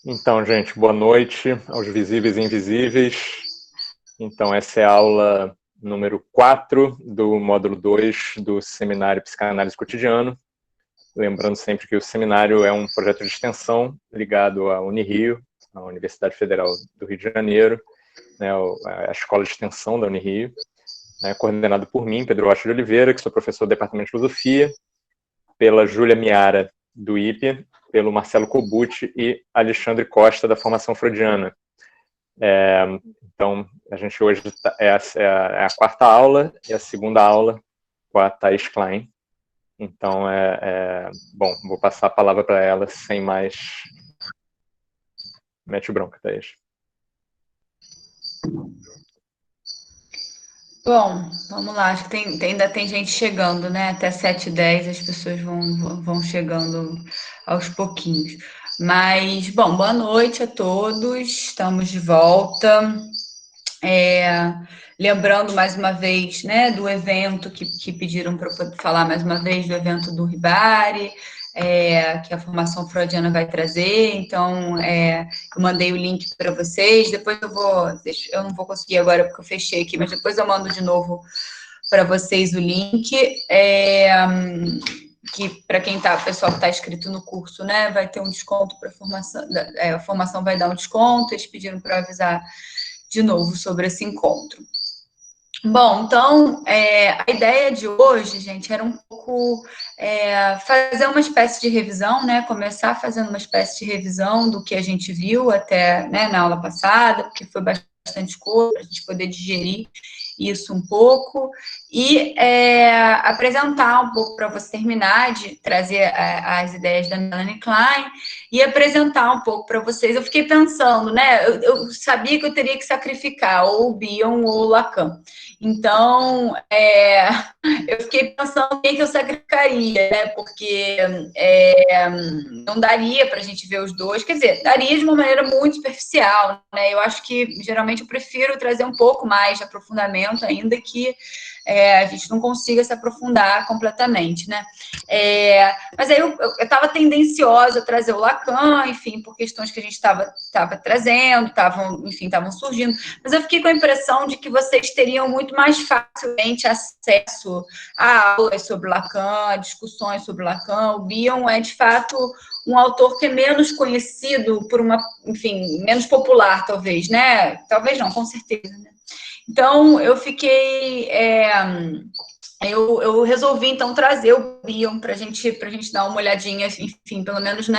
Então, gente, boa noite aos visíveis e invisíveis. Então, essa é a aula número 4 do módulo 2 do Seminário Psicanálise Cotidiano. Lembrando sempre que o seminário é um projeto de extensão ligado à Unirio, a Universidade Federal do Rio de Janeiro, né, a Escola de Extensão da Unirio, né, coordenado por mim, Pedro Rocha de Oliveira, que sou professor do Departamento de Filosofia, pela Júlia Miara, do IPE, pelo Marcelo Cobucci e Alexandre Costa, da Formação Freudiana. Então, a gente hoje é a quarta aula e a segunda aula com a Thaís Klein. Então, bom, vou passar a palavra para ela sem mais... Mete o bronca, Thaís. Bom, vamos lá, acho que ainda tem gente chegando, né? Até 7h10 as pessoas vão chegando aos pouquinhos. Mas, bom, boa noite a todos, estamos de volta. Lembrando mais uma vez, né, do evento que pediram para eu falar mais uma vez do evento do Ribari, que a formação freudiana vai trazer. Então, eu mandei o link para vocês. Depois eu não vou conseguir agora porque eu fechei aqui, mas depois eu mando de novo para vocês o link. Que para quem tá, o pessoal que está inscrito no curso, né, vai ter um desconto para a formação, a formação vai dar um desconto. Eles pediram para avisar de novo sobre esse encontro. Bom, então, a ideia de hoje, gente, era um pouco fazer uma espécie de revisão, né? Começar fazendo uma espécie de revisão do que a gente viu até, né, na aula passada, porque foi bastante coisa, para a gente poder digerir isso um pouco, e apresentar um pouco para você terminar de trazer as ideias da Melanie Klein e apresentar um pouco para vocês. Eu fiquei pensando, né? Eu sabia que eu teria que sacrificar ou o Bion ou o Lacan. Então, eu fiquei pensando quem que eu sacrificaria, né? Porque não daria para a gente ver os dois. Quer dizer, daria de uma maneira muito superficial, né? Eu acho que, geralmente, eu prefiro trazer um pouco mais de aprofundamento, ainda que a gente não consiga se aprofundar completamente, né? Mas aí eu estava tendenciosa a trazer o Lacan, enfim, por questões que a gente estava trazendo, estavam surgindo, mas eu fiquei com a impressão de que vocês teriam muito mais facilmente acesso a aulas sobre Lacan, discussões sobre Lacan. O Bion é, de fato, um autor que é menos conhecido por enfim, menos popular, talvez, né? Talvez não, com certeza, né? Então, eu fiquei... Eu resolvi, então, trazer o Bion para a gente dar uma olhadinha, enfim, pelo menos de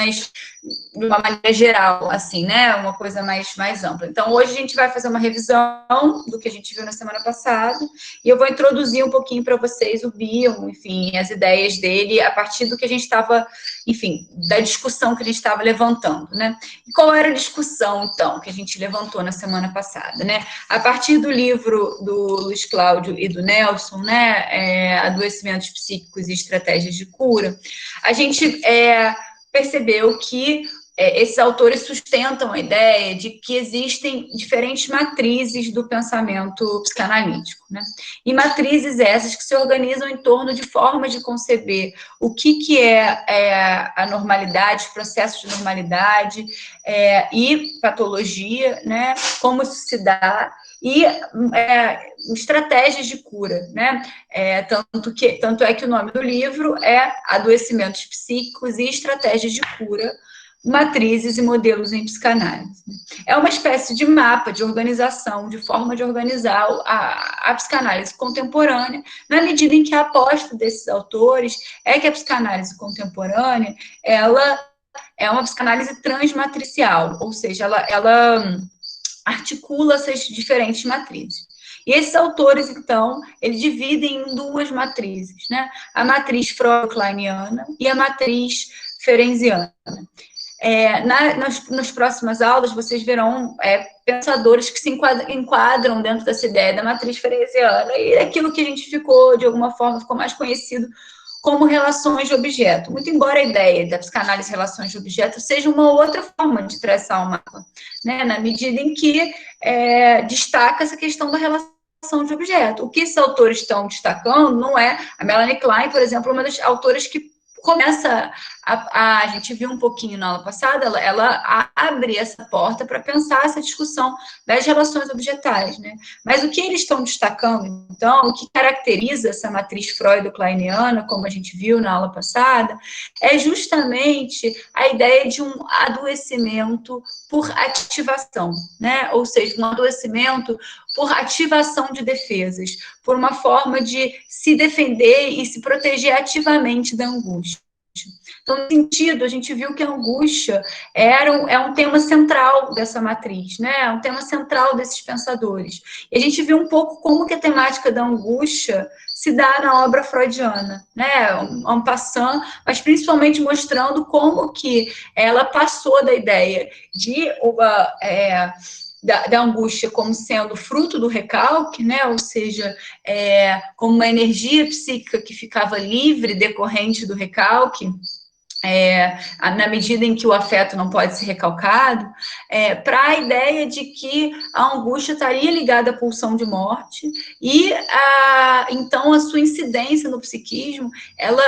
uma maneira geral, assim, né? Uma coisa mais ampla. Então, hoje a gente vai fazer uma revisão do que a gente viu na semana passada, e eu vou introduzir um pouquinho para vocês o Bion, enfim, as ideias dele, a partir do que a gente estava, enfim, da discussão que a gente estava levantando, né? E qual era a discussão, então, que a gente levantou na semana passada, né? A partir do livro do Luiz Cláudio e do Nelson, né? Adoecimentos psíquicos e estratégias de cura, a gente percebeu que esses autores sustentam a ideia de que existem diferentes matrizes do pensamento psicanalítico, né? E matrizes essas que se organizam em torno de formas de conceber o que é a normalidade, os processos de normalidade e patologia, né? Como isso se dá, e estratégias de cura, né? Tanto é que o nome do livro é Adoecimentos Psíquicos e Estratégias de Cura, Matrizes e Modelos em Psicanálise. É uma espécie de mapa de organização, de forma de organizar a psicanálise contemporânea, na medida em que a aposta desses autores é que a psicanálise contemporânea, ela é uma psicanálise transmatricial, ou seja, ela articula essas diferentes matrizes. E esses autores, então, eles dividem em duas matrizes, né? A matriz freud-kleiniana e a matriz ferenciana. Nas próximas aulas, vocês verão pensadores que se enquadram dentro dessa ideia da matriz ferenciana, e aquilo que a gente de alguma forma, ficou mais conhecido como relações de objeto. Muito embora a ideia da psicanálise de relações de objeto seja uma outra forma de traçar o mapa, né? Na medida em que destaca essa questão da relação de objeto. O que esses autores estão destacando não é... A Melanie Klein, por exemplo, é uma das autoras que começa a gente viu um pouquinho na aula passada, ela abre essa porta para pensar essa discussão das relações objetais, né? Mas o que eles estão destacando, então, o que caracteriza essa matriz freudo-kleiniana, como a gente viu na aula passada, é justamente a ideia de um adoecimento por ativação, né? Ou seja, um adoecimento por ativação de defesas, por uma forma de se defender e se proteger ativamente da angústia. Então, no sentido, a gente viu que a angústia é um tema central dessa matriz, né? É um tema central desses pensadores. E a gente viu um pouco como que a temática da angústia se dá na obra freudiana, né? En passant, mas principalmente mostrando como que ela passou da ideia de da angústia como sendo fruto do recalque, né? Ou seja, como uma energia psíquica que ficava livre decorrente do recalque, na medida em que o afeto não pode ser recalcado, para a ideia de que a angústia estaria ligada à pulsão de morte e, então, a sua incidência no psiquismo, ela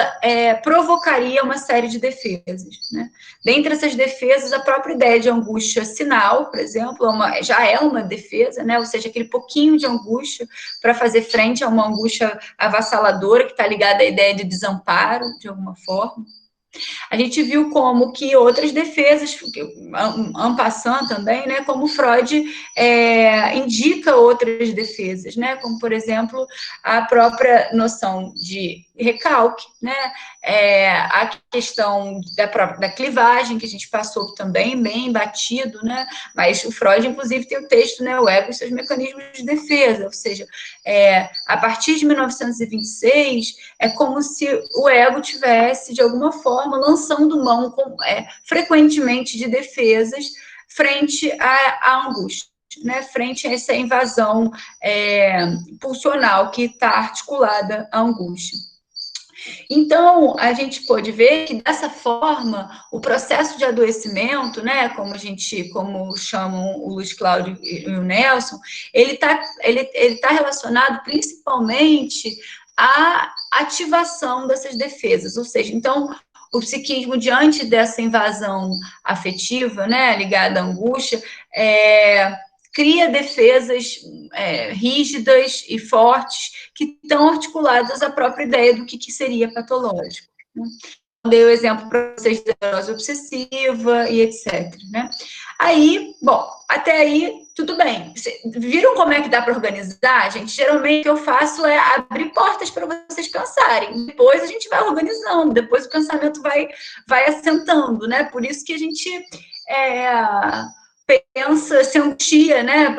provocaria uma série de defesas, né? Dentre essas defesas, a própria ideia de angústia sinal, por exemplo, já é uma defesa, né? Ou seja, aquele pouquinho de angústia para fazer frente a uma angústia avassaladora que está ligada à ideia de desamparo, de alguma forma. A gente viu como que outras defesas, en passant também, né, como Freud indica outras defesas, né, como, por exemplo, a própria noção de recalque, né, a questão da clivagem, que a gente passou também bem batido, né, mas o Freud, inclusive, tem o texto, né, o ego e seus mecanismos de defesa, ou seja, a partir de 1926, é como se o ego tivesse, de alguma forma, lançando mão frequentemente de defesas frente à angústia, né, frente a essa invasão pulsional que está articulada à angústia. Então, a gente pôde ver que, dessa forma, o processo de adoecimento, né, como chamam o Luiz Cláudio e o Nelson, ele tá relacionado principalmente à ativação dessas defesas, ou seja, então, o psiquismo, diante dessa invasão afetiva, né, ligada à angústia, cria defesas rígidas e fortes que estão articuladas à própria ideia do que seria patológico, né? Dei o exemplo para vocês da neurose obsessiva e etc, né? Aí, bom, até aí, tudo bem. Viram como é que dá para organizar, gente? Geralmente, o que eu faço é abrir portas para vocês pensarem. Depois a gente vai organizando, depois o pensamento vai assentando, né? Por isso que a gente pensa, se amplia, né,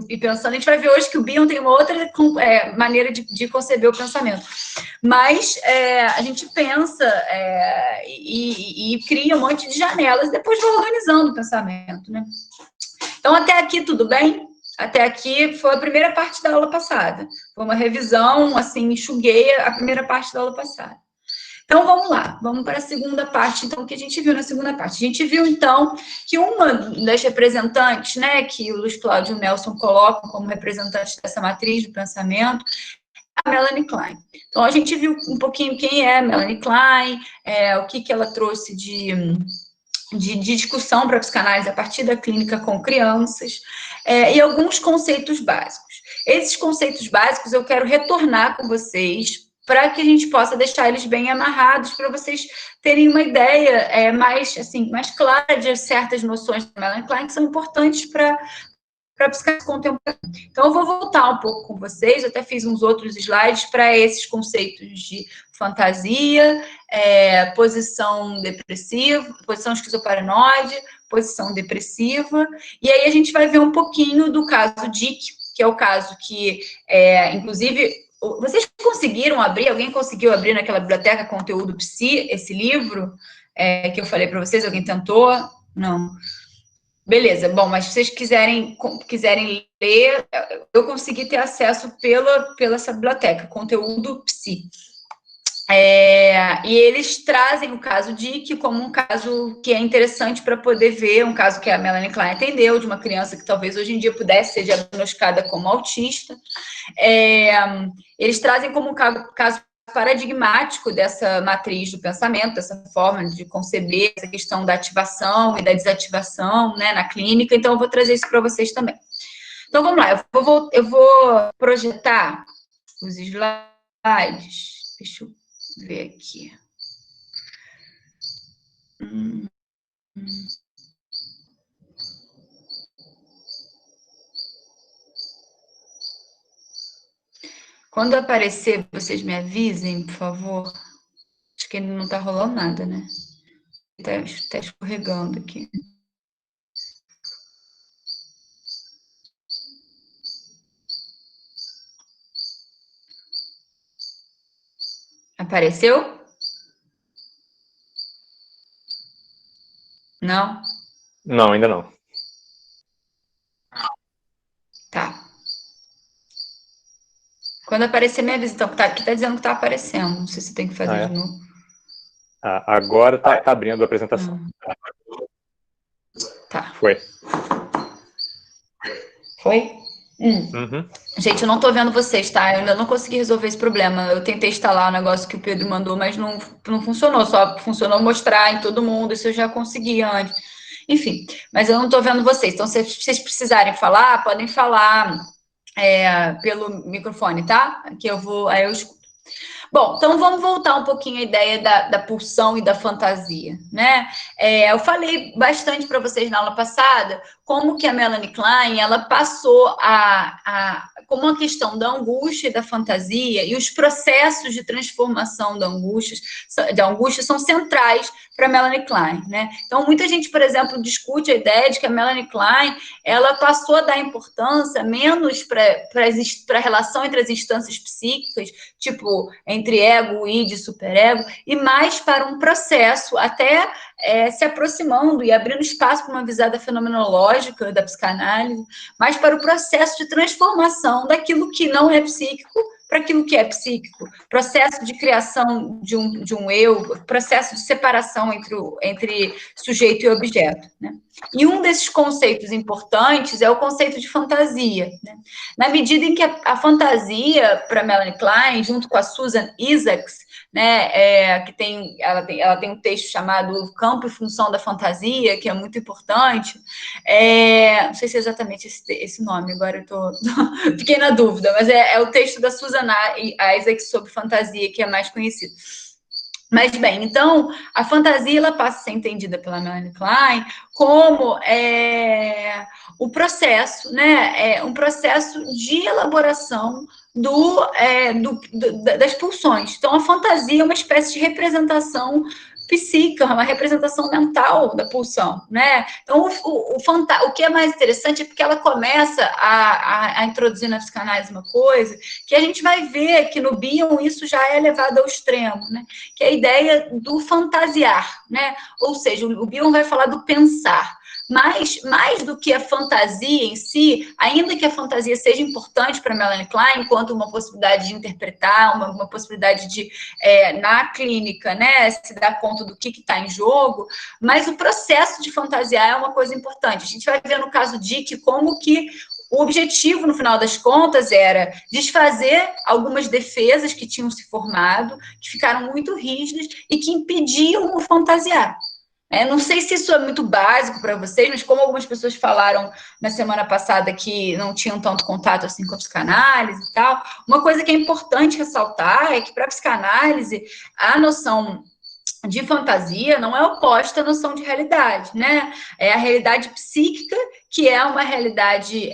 e pensando, a gente vai ver hoje que o Bion tem uma outra maneira de conceber o pensamento, mas a gente pensa e cria um monte de janelas, depois vai organizando o pensamento, né. Então, até aqui tudo bem? Até aqui foi a primeira parte da aula passada, foi uma revisão, assim, enxuguei a primeira parte da aula passada. Então, vamos lá, vamos para a segunda parte, então, o que a gente viu na segunda parte. A gente viu, então, que uma das representantes, né, que o Luiz Cláudio e o Nelson colocam como representantes dessa matriz do pensamento, é a Melanie Klein. Então, a gente viu um pouquinho quem é a Melanie Klein, o que ela trouxe de discussão para a psicanálise a partir da clínica com crianças, e alguns conceitos básicos. Esses conceitos básicos eu quero retornar com vocês, para que a gente possa deixar eles bem amarrados, para vocês terem uma ideia mais clara de certas noções da Melanie Klein, que são importantes para a psicanálise contemporânea. Então, eu vou voltar um pouco com vocês, eu até fiz uns outros slides para esses conceitos de fantasia, posição depressiva, posição esquizoparanoide, posição depressiva, e aí a gente vai ver um pouquinho do caso Dick, que é o caso que, inclusive, vocês conseguiram abrir, alguém conseguiu abrir naquela biblioteca Conteúdo Psi, esse livro que eu falei para vocês, alguém tentou? Não. Beleza, bom, mas se vocês quiserem ler, eu consegui ter acesso pela essa biblioteca, Conteúdo Psi. E eles trazem o caso Dick como um caso que é interessante para poder ver, um caso que a Melanie Klein atendeu, de uma criança que talvez hoje em dia pudesse ser diagnosticada como autista. Eles trazem como um caso paradigmático dessa matriz do pensamento, dessa forma de conceber essa questão da ativação e da desativação, né, na clínica. Então, eu vou trazer isso para vocês também. Então, vamos lá. Eu vou projetar os slides. Deixa eu ver aqui. Quando aparecer, vocês me avisem, por favor. Acho que ainda não está rolando nada, né? Está escorregando aqui. Apareceu? Não? Não, ainda não. Tá. Quando aparecer, me avisa. Então, aqui tá dizendo que tá aparecendo. Não sei se tem que fazer de novo. Agora tá abrindo a apresentação. Tá. Foi. Foi? Uhum. Gente, eu não tô vendo vocês, tá? Eu ainda não consegui resolver esse problema. Eu tentei instalar o negócio que o Pedro mandou, mas não funcionou. Só funcionou mostrar em todo mundo. Isso eu já consegui antes. Enfim, mas eu não tô vendo vocês. Então, se vocês precisarem falar, podem falar pelo microfone, tá? Que eu vou... Aí eu escuto. Bom, então vamos voltar um pouquinho à ideia da pulsão e da fantasia, né? Eu falei bastante para vocês na aula passada como que a Melanie Klein, ela passou como a questão da angústia e da fantasia e os processos de transformação da angústia são centrais para Melanie Klein, né? Então, muita gente, por exemplo, discute a ideia de que a Melanie Klein, ela passou a dar importância menos para a relação entre as instâncias psíquicas, tipo, entre ego, id, superego, e mais para um processo até se aproximando e abrindo espaço para uma visada fenomenológica da psicanálise, mas para o processo de transformação daquilo que não é psíquico para aquilo que é psíquico, processo de criação de um eu, processo de separação entre sujeito e objeto, né? E um desses conceitos importantes é o conceito de fantasia, né? Na medida em que a fantasia, para Melanie Klein, junto com a Susan Isaacs, né, ela tem um texto chamado Campo e Função da Fantasia, que é muito importante. Não sei se é exatamente esse nome, agora eu fiquei na dúvida, mas é o texto da Susan Isaacs sobre fantasia, que é mais conhecido. Mas, bem, então, a fantasia ela passa a ser entendida pela Melanie Klein como o processo, né? Um processo de elaboração das pulsões. Então, a fantasia é uma espécie de representação psíquica, uma representação mental da pulsão, né? Então, o que é mais interessante é porque ela começa a introduzir na psicanálise uma coisa que a gente vai ver que no Bion isso já é levado ao extremo, né? Que é a ideia do fantasiar, né? Ou seja, o Bion vai falar do pensar. Mas, mais do que a fantasia em si, ainda que a fantasia seja importante para Melanie Klein, enquanto uma possibilidade de interpretar, uma possibilidade de, na clínica, né, se dar conta do que está em jogo, mas o processo de fantasiar é uma coisa importante. A gente vai ver no caso Dick como que o objetivo, no final das contas, era desfazer algumas defesas que tinham se formado, que ficaram muito rígidas e que impediam o fantasiar. Não sei se isso é muito básico para vocês, mas como algumas pessoas falaram na semana passada que não tinham tanto contato assim com a psicanálise e tal, uma coisa que é importante ressaltar é que para a psicanálise a noção de fantasia não é oposta à noção de realidade, né? É a realidade psíquica, que é uma realidade...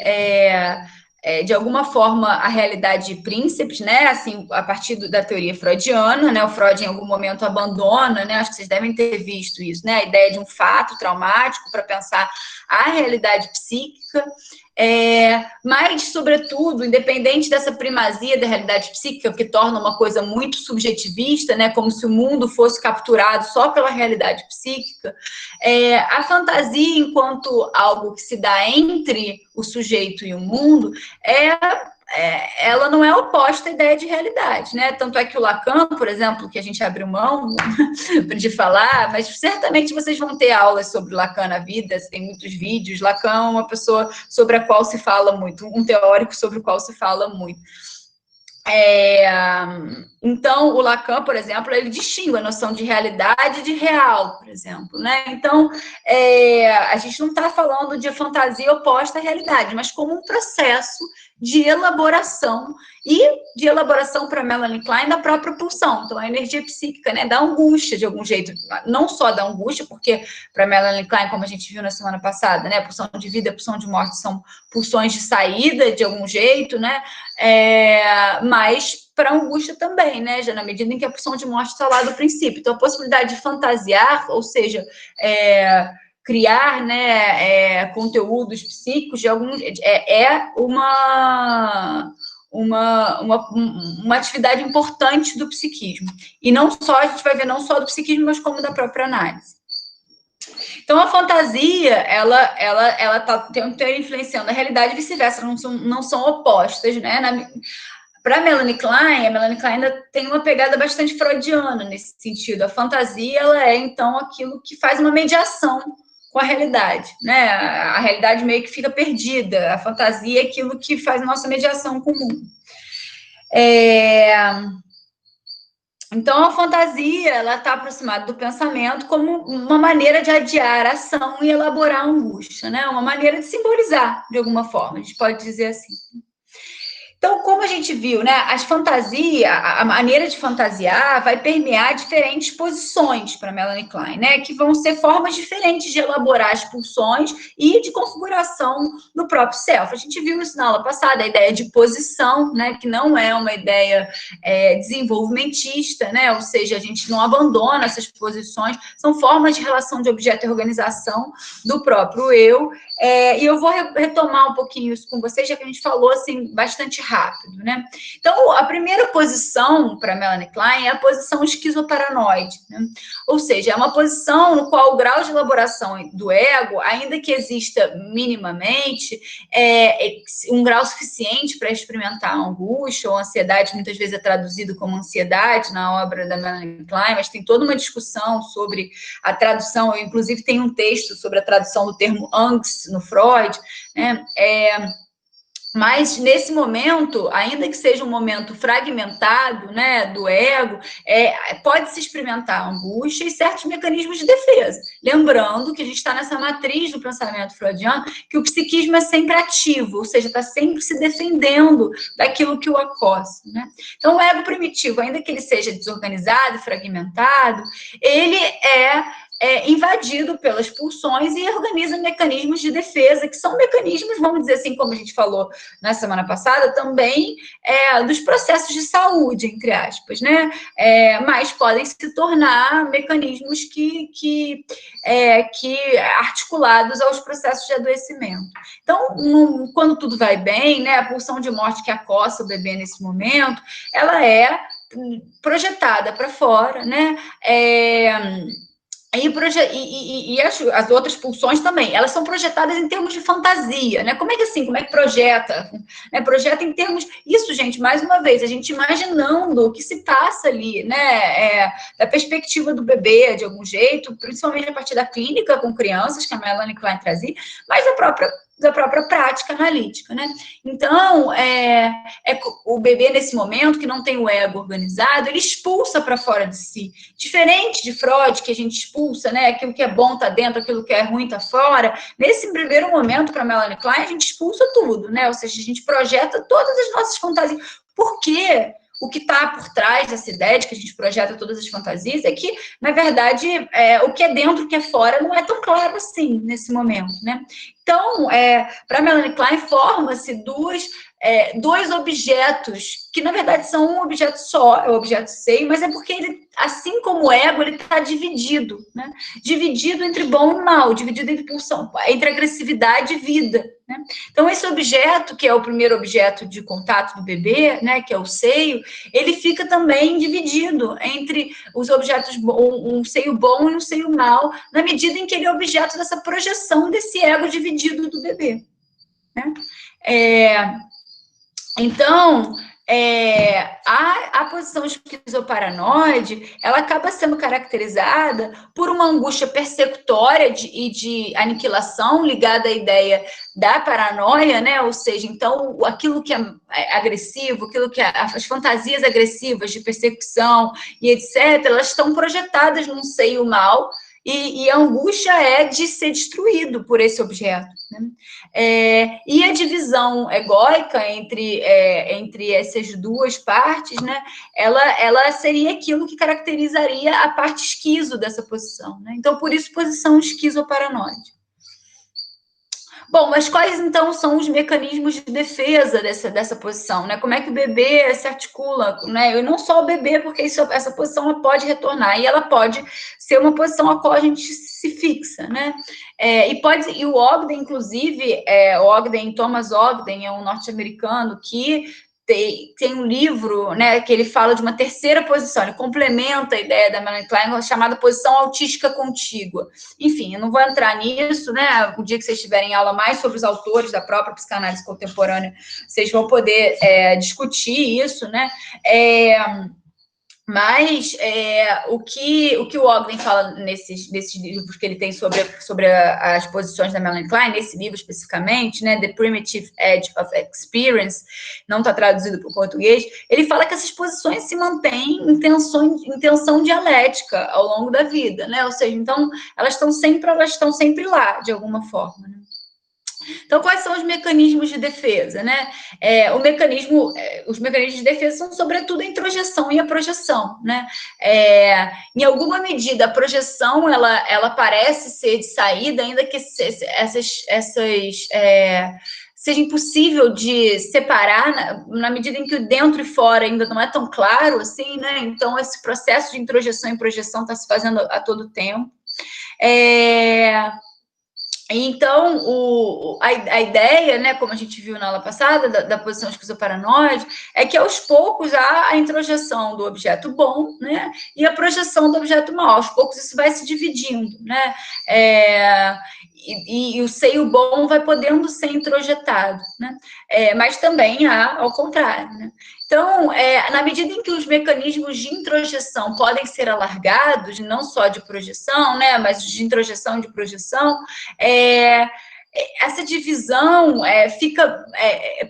de alguma forma, a realidade príncipes, né, assim, a partir da teoria freudiana, né, o Freud em algum momento abandona, né, acho que vocês devem ter visto isso, né, a ideia de um fato traumático para pensar a realidade psíquica, mas, sobretudo, independente dessa primazia da realidade psíquica, que torna uma coisa muito subjetivista, né, como se o mundo fosse capturado só pela realidade psíquica, a fantasia, enquanto algo que se dá entre o sujeito e o mundo, ela não é oposta à ideia de realidade, né? Tanto é que o Lacan, por exemplo, que a gente abriu mão de falar, mas certamente vocês vão ter aulas sobre Lacan na vida, tem muitos vídeos. Lacan é uma pessoa sobre a qual se fala muito, um teórico sobre o qual se fala muito. Então, o Lacan, por exemplo, ele distingue a noção de realidade de real, por exemplo, né? Então, a gente não está falando de fantasia oposta à realidade, mas como um processo de elaboração, e de elaboração para Melanie Klein da própria pulsão. Então, a energia psíquica, né, da angústia, de algum jeito, não só da angústia, porque para Melanie Klein, como a gente viu na semana passada, né, a pulsão de vida e a pulsão de morte são pulsões de saída, de algum jeito, né, mas para a angústia também, né, já na medida em que a pulsão de morte está lá do princípio. Então, a possibilidade de fantasiar, ou seja, criar, né, conteúdos psíquicos de algum uma atividade importante do psiquismo. E não só, a gente vai ver não só do psiquismo, mas como da própria análise. Então, a fantasia, ela tá influenciando a realidade e vice-versa, não são opostas, né? Para a Melanie Klein ainda tem uma pegada bastante freudiana nesse sentido. A fantasia, ela é, então, aquilo que faz uma mediação com a realidade, né? A realidade meio que fica perdida. A fantasia é aquilo que faz a nossa mediação com o mundo. Então, a fantasia, ela está aproximada do pensamento como uma maneira de adiar a ação e elaborar a angústia, né? Uma maneira de simbolizar, de alguma forma, a gente pode dizer assim. Então, como a gente viu, né, a maneira de fantasiar vai permear diferentes posições para Melanie Klein, né, que vão ser formas diferentes de elaborar as pulsões e de configuração do próprio self. A gente viu isso na aula passada, a ideia de posição, né, que não é uma ideia desenvolvimentista, né, ou seja, a gente não abandona essas posições, são formas de relação de objeto e organização do próprio eu, e eu vou retomar um pouquinho isso com vocês, já que a gente falou, assim, bastante rápido, né? Então, a primeira posição para Melanie Klein é a posição esquizoparanoide, né? Ou seja, é uma posição no qual o grau de elaboração do ego, ainda que exista minimamente, um grau suficiente para experimentar a angústia ou a ansiedade, muitas vezes é traduzido como ansiedade na obra da Melanie Klein, mas tem toda uma discussão sobre a tradução, eu, inclusive, tem um texto sobre a tradução do termo angst no Freud, né? Mas, nesse momento, ainda que seja um momento fragmentado, né, do ego, pode-se experimentar angústia e certos mecanismos de defesa. Lembrando que a gente está nessa matriz do pensamento freudiano, que o psiquismo é sempre ativo, ou seja, está sempre se defendendo daquilo que o acossa, né? Então, o ego primitivo, ainda que ele seja desorganizado, fragmentado, ele é invadido pelas pulsões e organiza mecanismos de defesa, que são mecanismos, vamos dizer assim, como a gente falou na semana passada, também dos processos de saúde, entre aspas, né? Mas podem se tornar mecanismos que articulados aos processos de adoecimento. Então, quando tudo vai bem, né, a pulsão de morte que acossa o bebê nesse momento, ela é projetada para fora, né? E as outras pulsões também, elas são projetadas em termos de fantasia, né? Como é que assim, como é que projeta? Né? Projeta em termos... Isso, gente, mais uma vez, a gente imaginando o que se passa ali, né? Da perspectiva do bebê, de algum jeito, principalmente a partir da clínica com crianças, que a Melanie Klein trazia, mas da própria prática analítica, né? Então, o bebê, nesse momento, que não tem o ego organizado, ele expulsa para fora de si. Diferente de Freud, que a gente expulsa, né? Aquilo que é bom está dentro, aquilo que é ruim está fora. Nesse primeiro momento, para Melanie Klein, a gente expulsa tudo, né? Ou seja, a gente projeta todas as nossas fantasias. Por quê? O que está por trás dessa ideia de que a gente projeta todas as fantasias é que, na verdade, o que é dentro, o que é fora, não é tão claro assim, nesse momento, né? Então, para Melanie Klein, forma-se dois objetos, que, na verdade, são um objeto só, é o objeto seio, mas é porque ele, assim como o ego, ele está dividido, né? Dividido entre bom e mal, dividido entre agressividade e vida, né? Então, esse objeto, que é o primeiro objeto de contato do bebê, né, que é o seio, ele fica também dividido entre os objetos, um seio bom e um seio mau, na medida em que ele é objeto dessa projeção desse ego dividido do bebê, né? Então, A posição esquizoparanoide, ela acaba sendo caracterizada por uma angústia persecutória e de aniquilação ligada à ideia da paranoia, né? Ou seja, então, aquilo que é agressivo, aquilo que as fantasias agressivas de persecução e etc., elas estão projetadas num seio mal, e a angústia é de ser destruído por esse objeto, né? E a divisão egóica entre essas duas partes, né, ela seria aquilo que caracterizaria a parte esquizo dessa posição, né? Então, por isso, posição esquizoparanoide. Bom, mas quais, então, são os mecanismos de defesa dessa posição, né? Como é que o bebê se articula, né? E não só o bebê, porque essa posição ela pode retornar, e ela pode ser uma posição a qual a gente se fixa, né? E o Ogden, inclusive, Thomas Ogden, é um norte-americano que tem um livro, né, que ele fala de uma terceira posição, ele complementa a ideia da Melanie Klein, chamada posição autística contígua. Enfim, eu não vou entrar nisso, né, o dia que vocês tiverem aula mais sobre os autores da própria psicanálise contemporânea, vocês vão poder discutir isso, né, mas o que o Ogden fala nesses livros que ele tem sobre as posições da Melanie Klein, nesse livro especificamente, né, The Primitive Edge of Experience, não está traduzido para o português, ele fala que essas posições se mantêm em tensão dialética ao longo da vida, né? Ou seja, então elas estão sempre lá, de alguma forma, né? Então, quais são os mecanismos de defesa, né? Os mecanismos de defesa são, sobretudo, a introjeção e a projeção, né? Em alguma medida, a projeção, ela parece ser de saída, ainda que seja impossível de separar, na medida em que o dentro e fora ainda não é tão claro, assim, né? Então, esse processo de introjeção e projeção está se fazendo a todo tempo. Então, a ideia, né, como a gente viu na aula passada, da posição esquizoparanoide, é que aos poucos há a introjeção do objeto bom, né, e a projeção do objeto mau. Aos poucos isso vai se dividindo, né, e o seio bom vai podendo ser introjetado, né, mas também há ao contrário, né. Então, na medida em que os mecanismos de introjeção podem ser alargados, não só de projeção, né, mas de introjeção e de projeção, essa divisão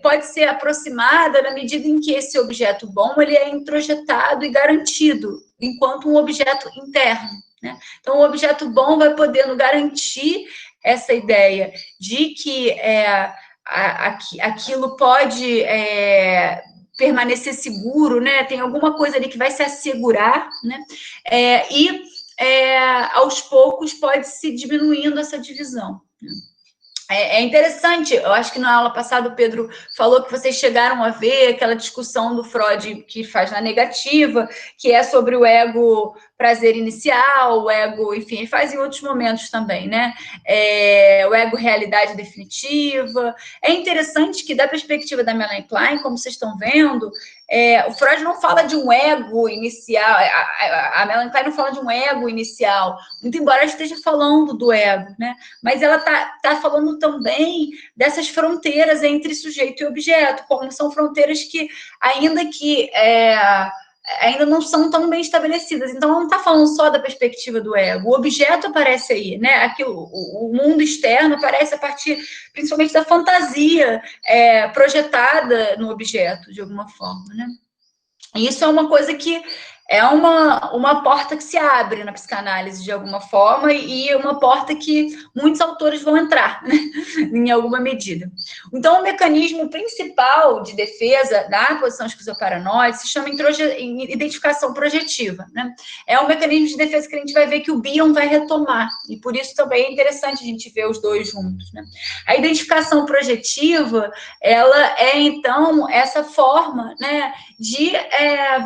pode ser aproximada na medida em que esse objeto bom ele é introjetado e garantido, enquanto um objeto interno, né? Então, o objeto bom vai podendo garantir essa ideia de que aquilo pode permanecer seguro, né? Tem alguma coisa ali que vai se assegurar, né? Aos poucos pode se diminuindo essa divisão. É interessante, eu acho que na aula passada o Pedro falou que vocês chegaram a ver aquela discussão do Freud que faz na negativa, que é sobre o ego prazer inicial, o ego, enfim, ele faz em outros momentos também, né? O ego realidade definitiva. É interessante que, da perspectiva da Melanie Klein, como vocês estão vendo, o Freud não fala de um ego inicial, a Melanie Klein não fala de um ego inicial, muito embora ela esteja falando do ego, né? Mas ela tá falando também dessas fronteiras entre sujeito e objeto, como são fronteiras que, ainda não são tão bem estabelecidas. Então, ela não está falando só da perspectiva do ego. O objeto aparece aí, né? Aqui, o mundo externo aparece a partir, principalmente, da fantasia projetada no objeto, de alguma forma, né? E isso é uma coisa que é uma porta que se abre na psicanálise, de alguma forma, e uma porta que muitos autores vão entrar, né, em alguma medida. Então, o mecanismo principal de defesa da posição esquizoparanoide se chama identificação projetiva, né? É um mecanismo de defesa que a gente vai ver que o Bion vai retomar, e por isso também é interessante a gente ver os dois juntos, né? A identificação projetiva, ela é, então, essa forma, né, de,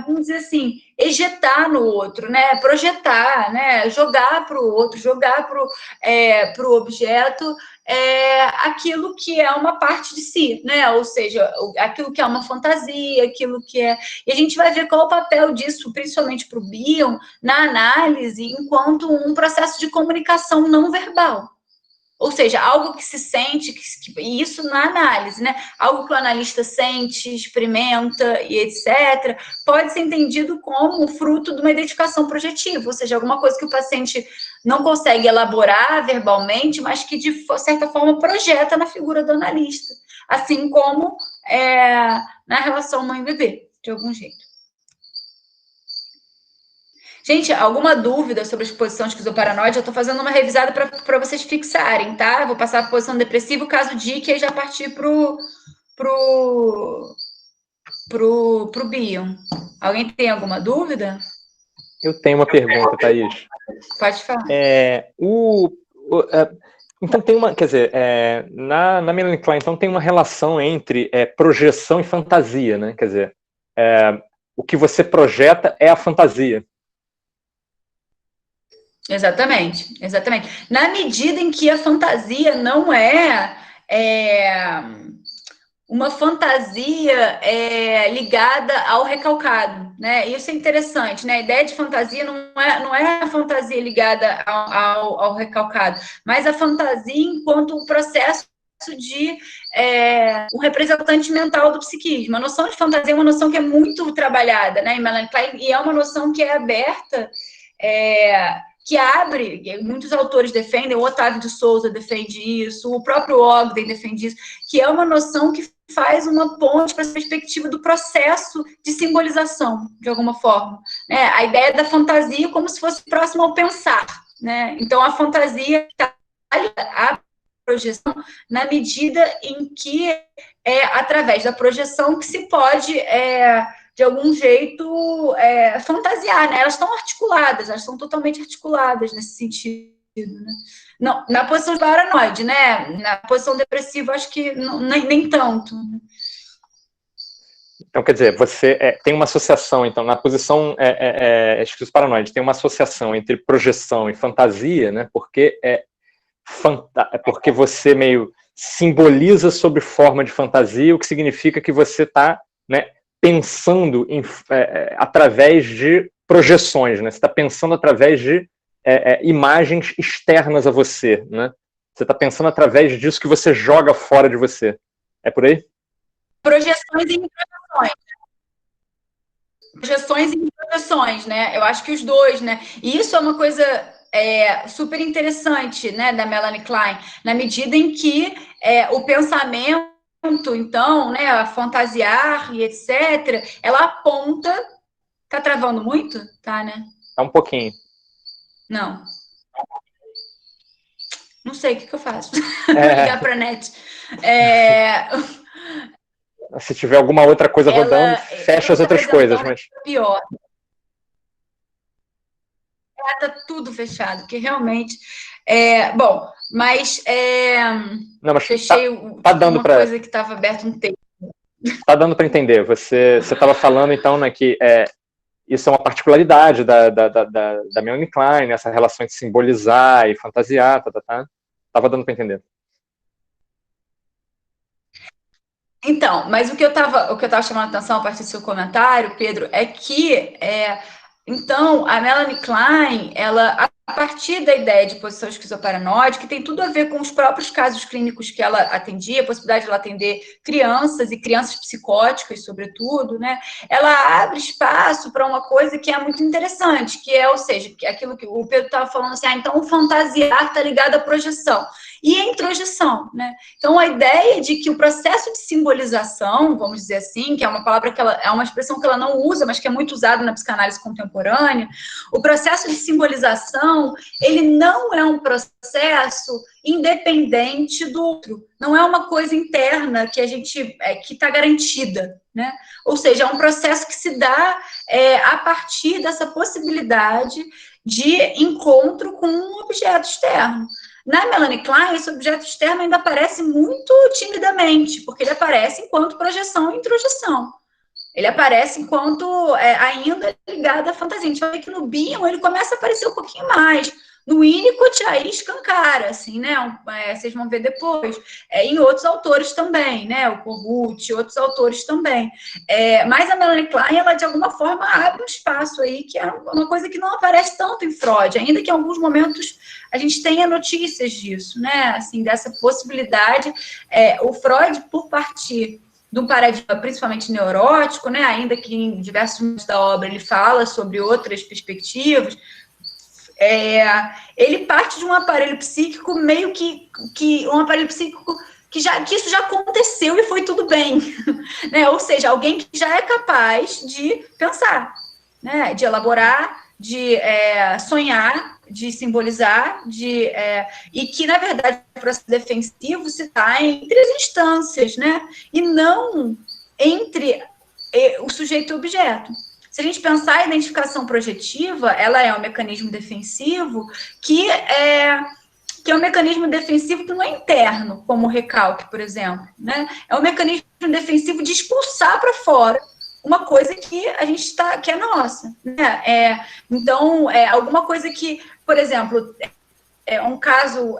vamos dizer assim, ejetar no outro, né? Projetar, né? Jogar para o outro, jogar para o objeto aquilo que é uma parte de si, né? Ou seja, aquilo que é uma fantasia, aquilo que é... E a gente vai ver qual o papel disso, principalmente para o Bion, na análise, enquanto um processo de comunicação não verbal. Ou seja, algo que se sente, e isso na análise, né? Algo que o analista sente, experimenta e etc., pode ser entendido como fruto de uma identificação projetiva, ou seja, alguma coisa que o paciente não consegue elaborar verbalmente, mas que, de certa forma, projeta na figura do analista, assim como na relação mãe-bebê, de algum jeito. Gente, alguma dúvida sobre a exposição esquizoparanoide? Eu estou fazendo uma revisada para vocês fixarem, tá? Vou passar a posição depressiva, o caso DIC, e já partir pro Bion. Alguém tem alguma dúvida? Eu tenho uma pergunta, Thaís. Pode falar. Então tem uma, quer dizer, na Melanie Klein, então tem uma relação entre projeção e fantasia, né? Quer dizer, o que você projeta é a fantasia. Exatamente, exatamente. Na medida em que a fantasia não é uma fantasia ligada ao recalcado, né? Isso é interessante, né? A ideia de fantasia não é a fantasia ligada ao recalcado, mas a fantasia enquanto um processo de um representante mental do psiquismo. A noção de fantasia é uma noção que é muito trabalhada, né, em Melanie Klein, e é uma noção que é aberta, que abre, muitos autores defendem, o Otávio de Souza defende isso, o próprio Ogden defende isso, que é uma noção que faz uma ponte para a perspectiva do processo de simbolização, de alguma forma. Né? A ideia da fantasia como se fosse próximo ao pensar. Né? Então, a fantasia está a projeção na medida em que é através da projeção que se pode de algum jeito fantasiar, né? Elas estão articuladas, elas estão totalmente articuladas nesse sentido, né? Não, na posição paranoide, né? Na posição depressiva, acho que nem tanto. Então, quer dizer, você tem uma associação, então, na posição esquizoparanoide, tem uma associação entre projeção e fantasia, né? Porque porque você meio simboliza sob forma de fantasia, o que significa que você está, né, pensando através de projeções, né? Você está pensando através de imagens externas a você, né? Você está pensando através disso que você joga fora de você. É por aí? Projeções e projeções. Projeções e projeções, né? Eu acho que os dois, né? E isso é uma coisa super interessante, né, da Melanie Klein, na medida em que o pensamento, então, né, a fantasiar e etc., ela aponta. Tá travando muito? Tá, né? Tá um pouquinho. Não. Não sei o que eu faço. Ligar pra net. Se tiver alguma outra coisa rodando, fecha as outras coisas. Mas pior. Tá tudo fechado, porque realmente. Bom, mas. Não, mas fechei tá dando uma coisa que estava aberta um tempo. Tá dando para entender. Você estava falando, então, né, que isso é uma particularidade da Melanie Klein, essa relação de simbolizar e fantasiar, Tava dando para entender. Então, mas o que eu estava chamando a atenção a partir do seu comentário, Pedro, é que então a Melanie Klein, ela, a partir da ideia de posição esquizoparanoide, que tem tudo a ver com os próprios casos clínicos que ela atendia, a possibilidade de ela atender crianças e crianças psicóticas, sobretudo, né? Ela abre espaço para uma coisa que é muito interessante, que ou seja, aquilo que o Pedro estava falando assim, então o fantasiar está ligado à projeção. E a introjeção, né? Então, a ideia de que o processo de simbolização, vamos dizer assim, que é uma palavra que é uma expressão que ela não usa, mas que é muito usada na psicanálise contemporânea, o processo de simbolização, ele não é um processo independente do outro, não é uma coisa interna que a gente que está garantida, né? Ou seja, é um processo que se dá a partir dessa possibilidade de encontro com um objeto externo. Na Melanie Klein, esse objeto externo ainda aparece muito timidamente, porque ele aparece enquanto projeção e introjeção. Ele aparece enquanto ainda ligado à fantasia. A gente vai ver que no Bion ele começa a aparecer um pouquinho mais, No Winnicott, aí escancara, assim, né? Vocês vão ver depois. Em outros autores também, né? O Kogut, outros autores também. Mas a Melanie Klein, ela de alguma forma abre um espaço aí, que é uma coisa que não aparece tanto em Freud, ainda que em alguns momentos a gente tenha notícias disso, né? Assim, dessa possibilidade. O Freud, por partir de um paradigma principalmente neurótico, né? Ainda que em diversos momentos da obra ele fala sobre outras perspectivas, ele parte de um aparelho psíquico meio que um aparelho psíquico que isso já aconteceu e foi tudo bem, né? Ou seja, alguém que já é capaz de pensar, né? De elaborar, de sonhar, de simbolizar, e que, na verdade, o processo defensivo se dá entre as instâncias, né? E não entre o sujeito e o objeto. Se a gente pensar a identificação projetiva, ela é um mecanismo defensivo que é um mecanismo defensivo que não é interno, como o recalque, por exemplo, né? É um mecanismo defensivo de expulsar para fora uma coisa que a gente que é nossa, né? Então, alguma coisa que, por exemplo, um caso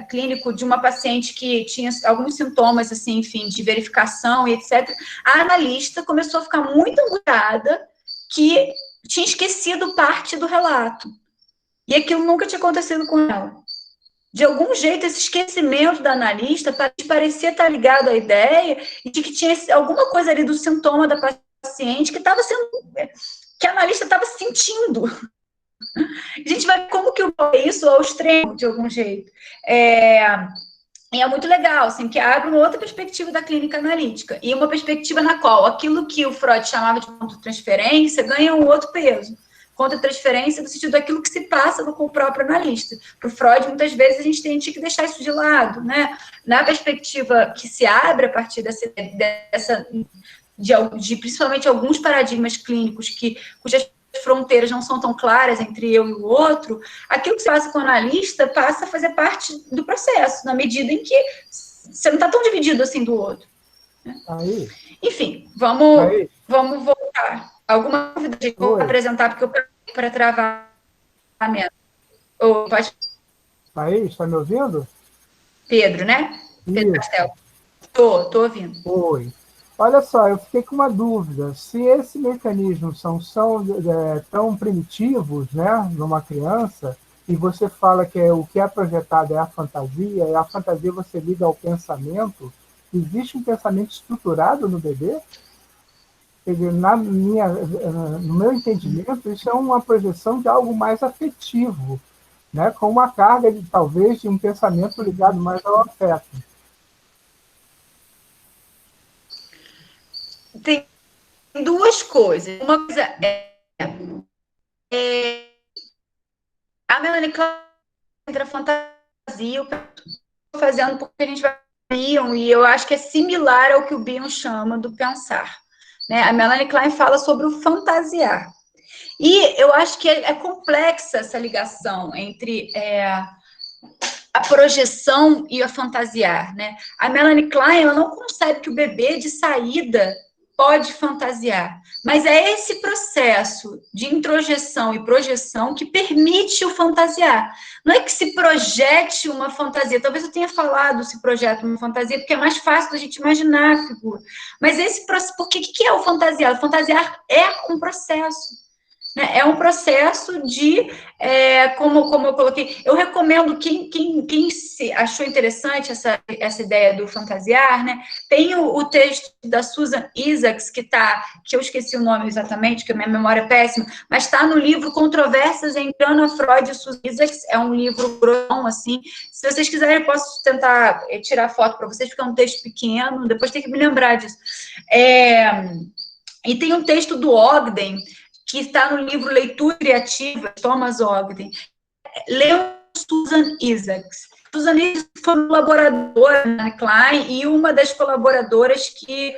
clínico de uma paciente que tinha alguns sintomas, assim, enfim, de verificação e etc. A analista começou a ficar muito angustiada que tinha esquecido parte do relato. E aquilo nunca tinha acontecido com ela. De algum jeito, esse esquecimento da analista parecia estar ligado à ideia de que tinha alguma coisa ali do sintoma da paciente que estava sendo... que a analista estava sentindo. A gente vai ver como que isso ao extremo, de algum jeito. E é muito legal, assim, que abre uma outra perspectiva da clínica analítica, e uma perspectiva na qual aquilo que o Freud chamava de contra-transferência ganha um outro peso. Contra-transferência no sentido daquilo que se passa com o próprio analista. Para o Freud, muitas vezes, a gente tinha que deixar isso de lado, né? Na perspectiva que se abre a partir de principalmente alguns paradigmas clínicos cujas fronteiras não são tão claras entre eu e o outro, aquilo que se passa com o analista passa a fazer parte do processo, na medida em que você não está tão dividido assim do outro. Né? Enfim, vamos voltar. Alguma dúvida de vou apresentar, porque eu para travar a minha... pode... Aí, está me ouvindo? Pedro, né? Pedro Castelo. Estou ouvindo. Oi. Olha só, eu fiquei com uma dúvida. Se esses mecanismos são tão primitivos, né, numa criança, e você fala que o que é projetado é a fantasia, e a fantasia você liga ao pensamento, existe um pensamento estruturado no bebê? Quer dizer, no meu entendimento, isso é uma projeção de algo mais afetivo, né, com uma carga, talvez, de um pensamento ligado mais ao afeto. Tem duas coisas. Uma coisa a Melanie Klein entra a fantasia, eu estou fazendo porque a gente vai Bion, e eu acho que é similar ao que o Bion chama do pensar. Né? A Melanie Klein fala sobre o fantasiar. E eu acho que é complexa essa ligação entre a projeção e a fantasiar. Né? A Melanie Klein ela não concebe que o bebê de saída pode fantasiar, mas é esse processo de introjeção e projeção que permite o fantasiar. Não é que se projete uma fantasia, talvez eu tenha falado se projeta uma fantasia, porque é mais fácil da gente imaginar a figura, mas esse processo, porque o que é o fantasiar? O fantasiar é um processo. É um processo de, como eu coloquei, eu recomendo quem se achou interessante essa ideia do fantasiar, né? Tem o texto da Susan Isaacs, que eu esqueci o nome exatamente, que a minha memória é péssima, mas está no livro Controvérsias entre Anna Freud e Susan Isaacs, é um livro grosso, assim, se vocês quiserem eu posso tentar tirar foto para vocês, porque é um texto pequeno, depois tem que me lembrar disso. E tem um texto do Ogden, que está no livro Leitura Criativa, Thomas Ogden, leu Susan Isaacs. Susan Isaacs foi colaboradora na Klein e uma das colaboradoras que,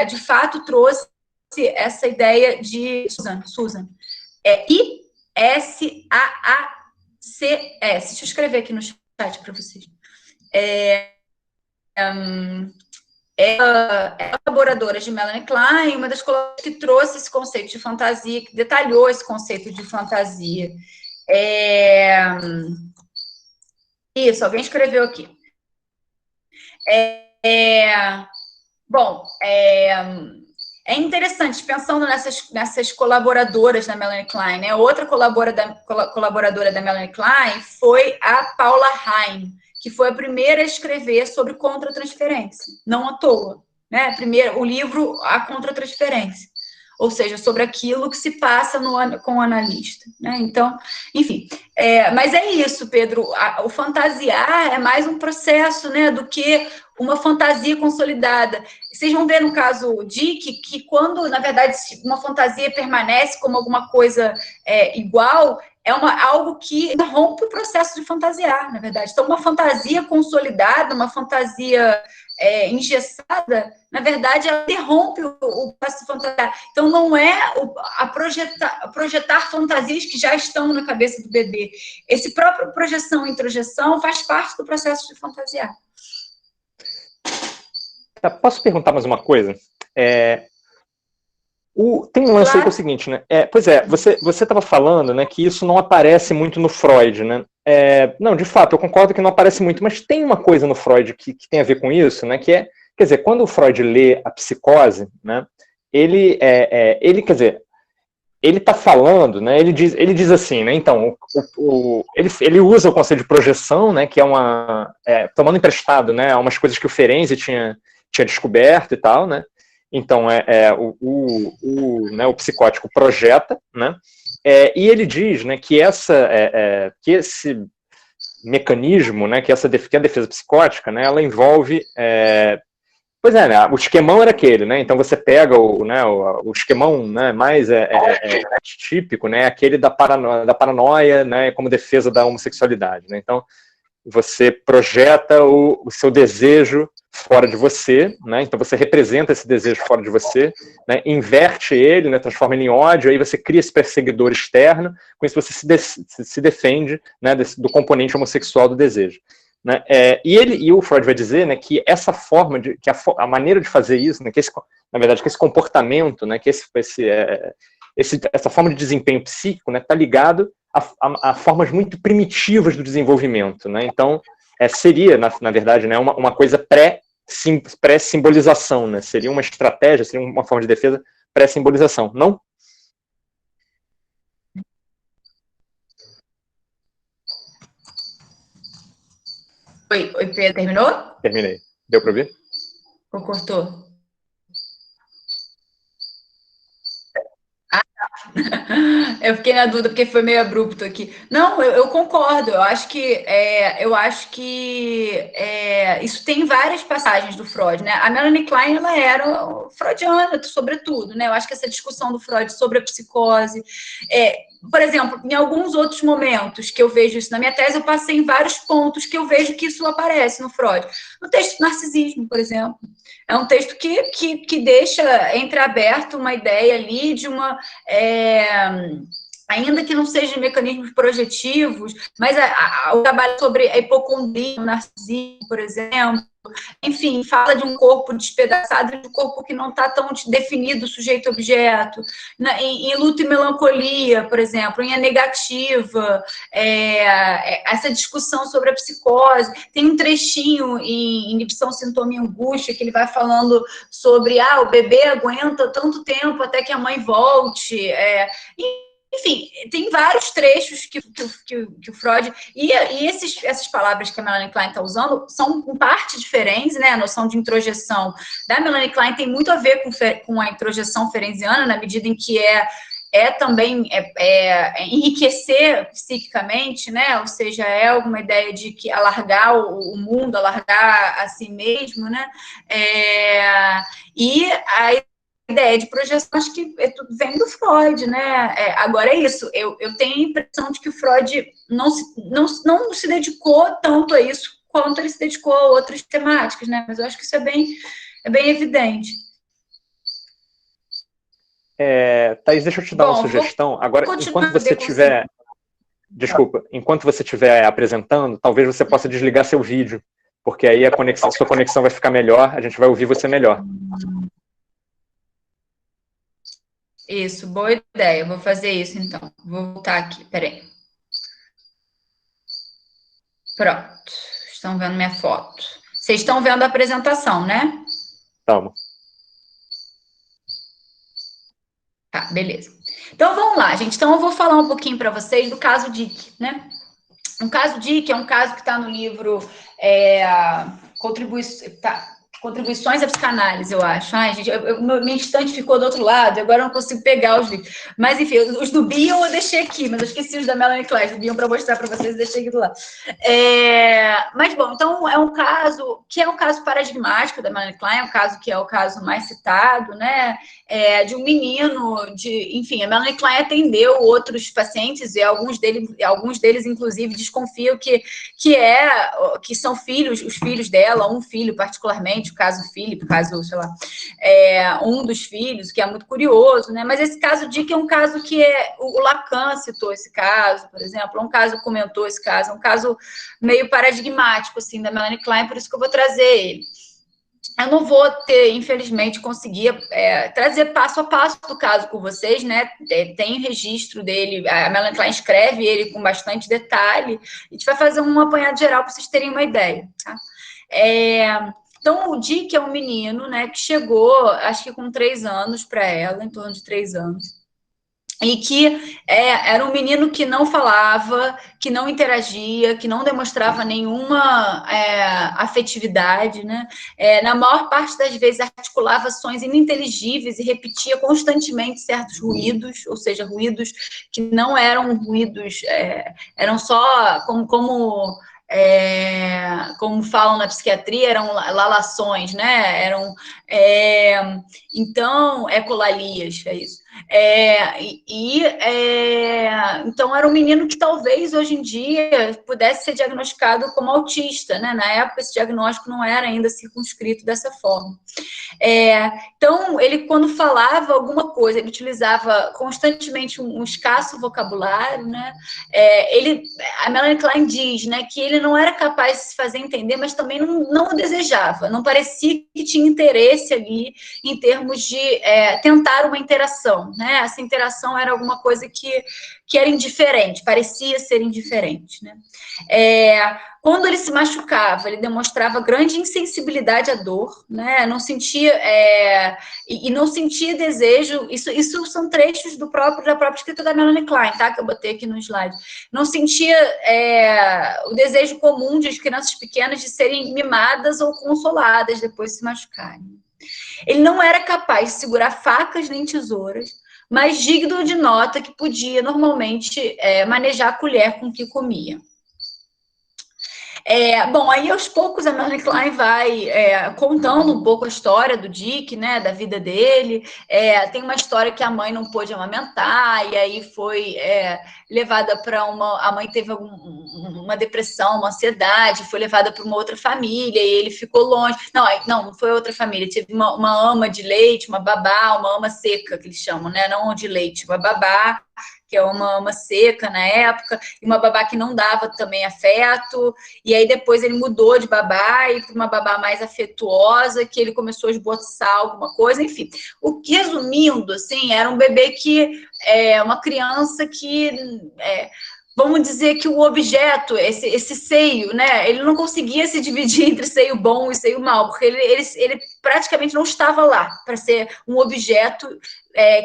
de fato, trouxe essa ideia de Susan. I-S-A-A-C-S. Deixa eu escrever aqui no chat para vocês. Colaboradora de Melanie Klein, uma das colaboradoras que trouxe esse conceito de fantasia, que detalhou esse conceito de fantasia. Isso, alguém escreveu aqui. Bom, é interessante, pensando nessas colaboradoras da Melanie Klein, né? Outra colaboradora da Melanie Klein foi a Paula Haim, que foi a primeira a escrever sobre contra-transferência, não à toa, né? Primeiro, o livro A Contra-Transferência, ou seja, sobre aquilo que se passa com o analista, né? Então, enfim, mas é isso, Pedro, o fantasiar é mais um processo, né, do que uma fantasia consolidada. Vocês vão ver no caso Dick que quando, na verdade, uma fantasia permanece como alguma coisa igual, algo que rompe o processo de fantasiar, na verdade. Então, uma fantasia consolidada, uma fantasia engessada, na verdade, ela interrompe o processo de fantasiar. Então, não é projetar fantasias que já estão na cabeça do bebê. Esse próprio projeção e introjeção faz parte do processo de fantasiar. Posso perguntar mais uma coisa? Tem um lance aí que é o seguinte, né? Você estava falando, né, que isso não aparece muito no Freud, né? Não, de fato, eu concordo que não aparece muito, mas tem uma coisa no Freud que tem a ver com isso, né? Quer dizer, quando o Freud lê a psicose, né? Ele está falando, né? Ele diz assim, né? Então, ele usa o conceito de projeção, né? Que é tomando emprestado, né? Umas coisas que o Ferenczi tinha descoberto e tal, né? Então, o psicótico projeta, né? E ele diz, né, que esse mecanismo, né, que a defesa psicótica, né, ela envolve... né, o esquemão era aquele, né? Então você pega o esquemão, né, mais típico, né, aquele da paranoia, né, como defesa da homossexualidade, né? Então você projeta o seu desejo fora de você, né? Então você representa esse desejo fora de você, né? Inverte ele, né? Transforma ele em ódio, aí você cria esse perseguidor externo, com isso você se defende, né, do componente homossexual do desejo. Né? E o Freud vai dizer, né, que essa forma, que a maneira de fazer isso, né, na verdade, que esse comportamento, né, que essa forma de desempenho psíquico, né, está ligado a formas muito primitivas do desenvolvimento, né? Então seria, na verdade, né, uma coisa pré-simbolização, né? Seria uma estratégia, seria uma forma de defesa pré-simbolização, não? Oi, Pedro, terminou? Terminei. Deu para ouvir? Ou cortou? Eu fiquei na dúvida porque foi meio abrupto aqui. Não, eu concordo. Eu acho que isso tem várias passagens do Freud, né? A Melanie Klein, ela era freudiana, sobretudo, né? Eu acho que essa discussão do Freud sobre a psicose, por exemplo, em alguns outros momentos que eu vejo isso na minha tese, eu passei em vários pontos que eu vejo que isso aparece no Freud. No texto Narcisismo, por exemplo. É um texto que deixa entreaberto uma ideia ali de uma... ainda que não sejam mecanismos projetivos, mas o trabalho sobre a hipocondria, o narcisismo, por exemplo, enfim, fala de um corpo despedaçado, de um corpo que não está tão definido, sujeito-objeto, em luto e melancolia, por exemplo, em A Negativa, essa discussão sobre a psicose, tem um trechinho em Inibição, Sintoma e Angústia, que ele vai falando sobre, o bebê aguenta tanto tempo até que a mãe volte, enfim, tem vários trechos que o Freud... E essas palavras que a Melanie Klein está usando são em parte diferentes, né? A noção de introjeção da Melanie Klein tem muito a ver com a introjeção ferenciana, na medida em que também enriquecer psiquicamente, né? Ou seja, é alguma ideia de que alargar o mundo, alargar a si mesmo, né? E a ideia de projeção, acho que vem do Freud, né? Agora é isso, eu tenho a impressão de que o Freud não se dedicou tanto a isso quanto ele se dedicou a outras temáticas, né? Mas eu acho que isso é bem evidente. Thaís, deixa eu te dar uma sugestão. Agora, enquanto você estiver... Desculpa, enquanto você estiver apresentando, talvez você possa desligar seu vídeo, porque aí sua conexão vai ficar melhor, a gente vai ouvir você melhor. Isso, boa ideia. Vou fazer isso, então. Vou voltar aqui, peraí. Pronto. Estão vendo minha foto. Vocês estão vendo a apresentação, né? Estamos. Tá, beleza. Então, vamos lá, gente. Então, eu vou falar um pouquinho para vocês do caso Dick, né? Um caso Dick é um caso que está no livro Contribuições à Psicanálise, eu acho. Ai, gente, minha estante ficou do outro lado, agora eu não consigo pegar os livros. Mas, enfim, os do Bion eu deixei aqui, mas eu esqueci os da Melanie Klein, do Bion para mostrar para vocês, eu deixei aqui do lado. Mas, bom, então é um caso que é um caso paradigmático da Melanie Klein, é um caso que é o caso mais citado, né? De um menino, enfim, a Melanie Klein atendeu outros pacientes e alguns deles inclusive, desconfiam que são filhos, os filhos dela, um filho particularmente, o caso Philip, o caso, sei lá, um dos filhos, que é muito curioso, né? Mas esse caso Dick é um caso que o Lacan citou esse caso, por exemplo, um caso comentou esse caso, é um caso meio paradigmático, assim, da Melanie Klein, por isso que eu vou trazer ele. Eu não vou infelizmente, conseguir trazer passo a passo do caso com vocês, né? Tem registro dele, a Melanie Klein escreve ele com bastante detalhe. A gente vai fazer um apanhado geral para vocês terem uma ideia, tá? Então, o Dick é um menino, né, que chegou, acho que com 3 anos para ela, em torno de 3 anos. E que era um menino que não falava, que não interagia, que não demonstrava nenhuma afetividade, né? Na maior parte das vezes articulava sons ininteligíveis e repetia constantemente certos ruídos, ou seja, ruídos que não eram ruídos, eram só como falam na psiquiatria, eram lalações, né? Então, ecolalias, é isso. Então, era um menino que talvez hoje em dia pudesse ser diagnosticado como autista, né? Na época, esse diagnóstico não era ainda circunscrito dessa forma. Então, ele, quando falava alguma coisa, ele utilizava constantemente um escasso vocabulário, né? A Melanie Klein diz, né, que ele não era capaz de se fazer entender, mas também não o desejava, não parecia que tinha interesse ali em termos de tentar uma interação, né? Essa interação era alguma coisa que era indiferente, parecia ser indiferente, né? Quando ele se machucava, ele demonstrava grande insensibilidade à dor, né? Não sentia e não sentia desejo. Isso são trechos da própria escrita da Melanie Klein, tá? Que eu botei aqui no slide. Não sentia o desejo comum de crianças pequenas de serem mimadas ou consoladas depois de se machucarem. Ele não era capaz de segurar facas nem tesouras, mas digno de nota que podia normalmente manejar a colher com que comia. Bom, aí aos poucos a Melanie Klein vai contando um pouco a história do Dick, né, da vida dele. Tem uma história que a mãe não pôde amamentar, e aí foi levada para a mãe teve uma depressão, uma ansiedade, foi levada para uma outra família, e ele ficou longe. Não foi outra família, teve uma ama de leite, uma babá, uma ama seca, que eles chamam, né, não de leite, uma babá, que é uma ama seca na época, e uma babá que não dava também afeto, e aí depois ele mudou de babá e para uma babá mais afetuosa, que ele começou a esboçar alguma coisa, enfim. Resumindo, assim, era um bebê que uma criança que vamos dizer que o objeto, esse seio, né, ele não conseguia se dividir entre seio bom e seio mau, porque ele praticamente não estava lá para ser um objeto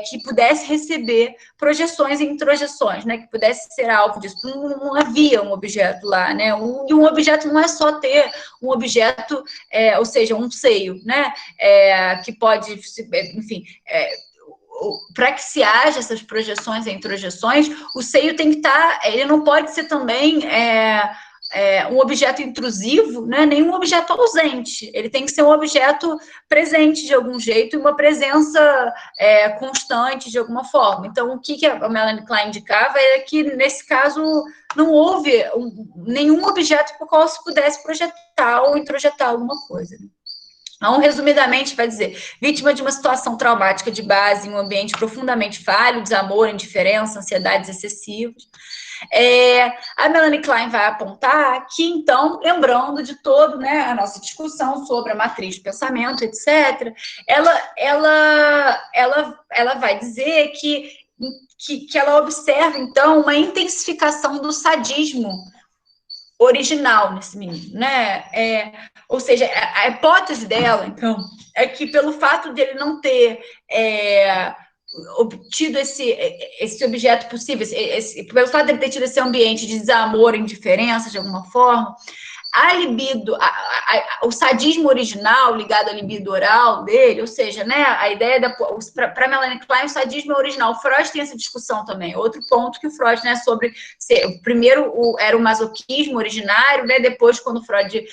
que pudesse receber projeções e introjeções, né, que pudesse ser alvo disso. Não havia um objeto lá, né, e um objeto não é só ter um objeto, ou seja, um seio, né, que pode, enfim... para que se haja essas projeções e introjeções, o seio tem que estar, ele não pode ser também um objeto intrusivo, né? Nem um objeto ausente, ele tem que ser um objeto presente de algum jeito e uma presença constante de alguma forma. Então, o que a Melanie Klein indicava é que, nesse caso, não houve nenhum objeto por qual se pudesse projetar ou introjetar alguma coisa. Então, resumidamente, vai dizer, vítima de uma situação traumática de base em um ambiente profundamente falho, desamor, indiferença, ansiedades excessivas. A Melanie Klein vai apontar que, então, lembrando de todo, né, a nossa discussão sobre a matriz de pensamento, etc., ela vai dizer que ela observa, então, uma intensificação do sadismo original nesse menino, né? Ou seja, a hipótese dela, então, é que pelo fato dele não ter obtido esse objeto possível, pelo fato dele ter tido esse ambiente de desamor, indiferença, de alguma forma, a libido, o sadismo original ligado à libido oral dele, ou seja, né, a ideia para Melanie Klein, o sadismo é original. O Freud tem essa discussão também. Outro ponto que o Freud, né, sobre primeiro era o masoquismo originário, né, depois quando o Freud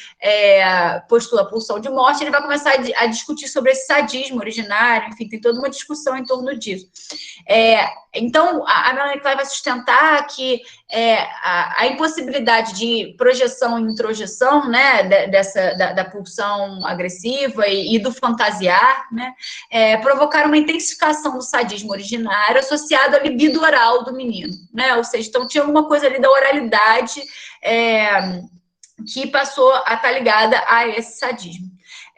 postula a pulsão de morte, ele vai começar a discutir sobre esse sadismo originário, enfim, tem toda uma discussão em torno disso. Então, a Melanie Klein vai sustentar que a impossibilidade de projeção e introjeção, né, da pulsão agressiva e do fantasiar, né, provocaram uma intensificação do sadismo originário associado à libido oral do menino, né, ou seja, então tinha alguma coisa ali da oralidade que passou a estar ligada a esse sadismo.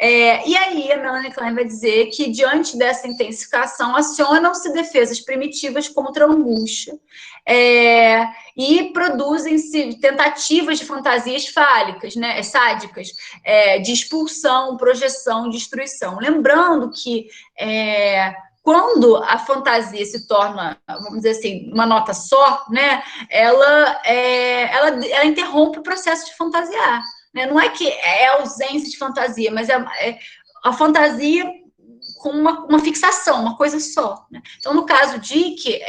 E aí a Melanie Klein vai dizer que, diante dessa intensificação, acionam-se defesas primitivas contra a angústia e produzem-se tentativas de fantasias fálicas, né, sádicas, de expulsão, projeção, destruição. Lembrando que quando a fantasia se torna, vamos dizer assim, uma nota só, né, ela interrompe o processo de fantasiar. Né? Não é que é ausência de fantasia, mas a fantasia com uma fixação, uma coisa só. Né? Então, no caso Dick,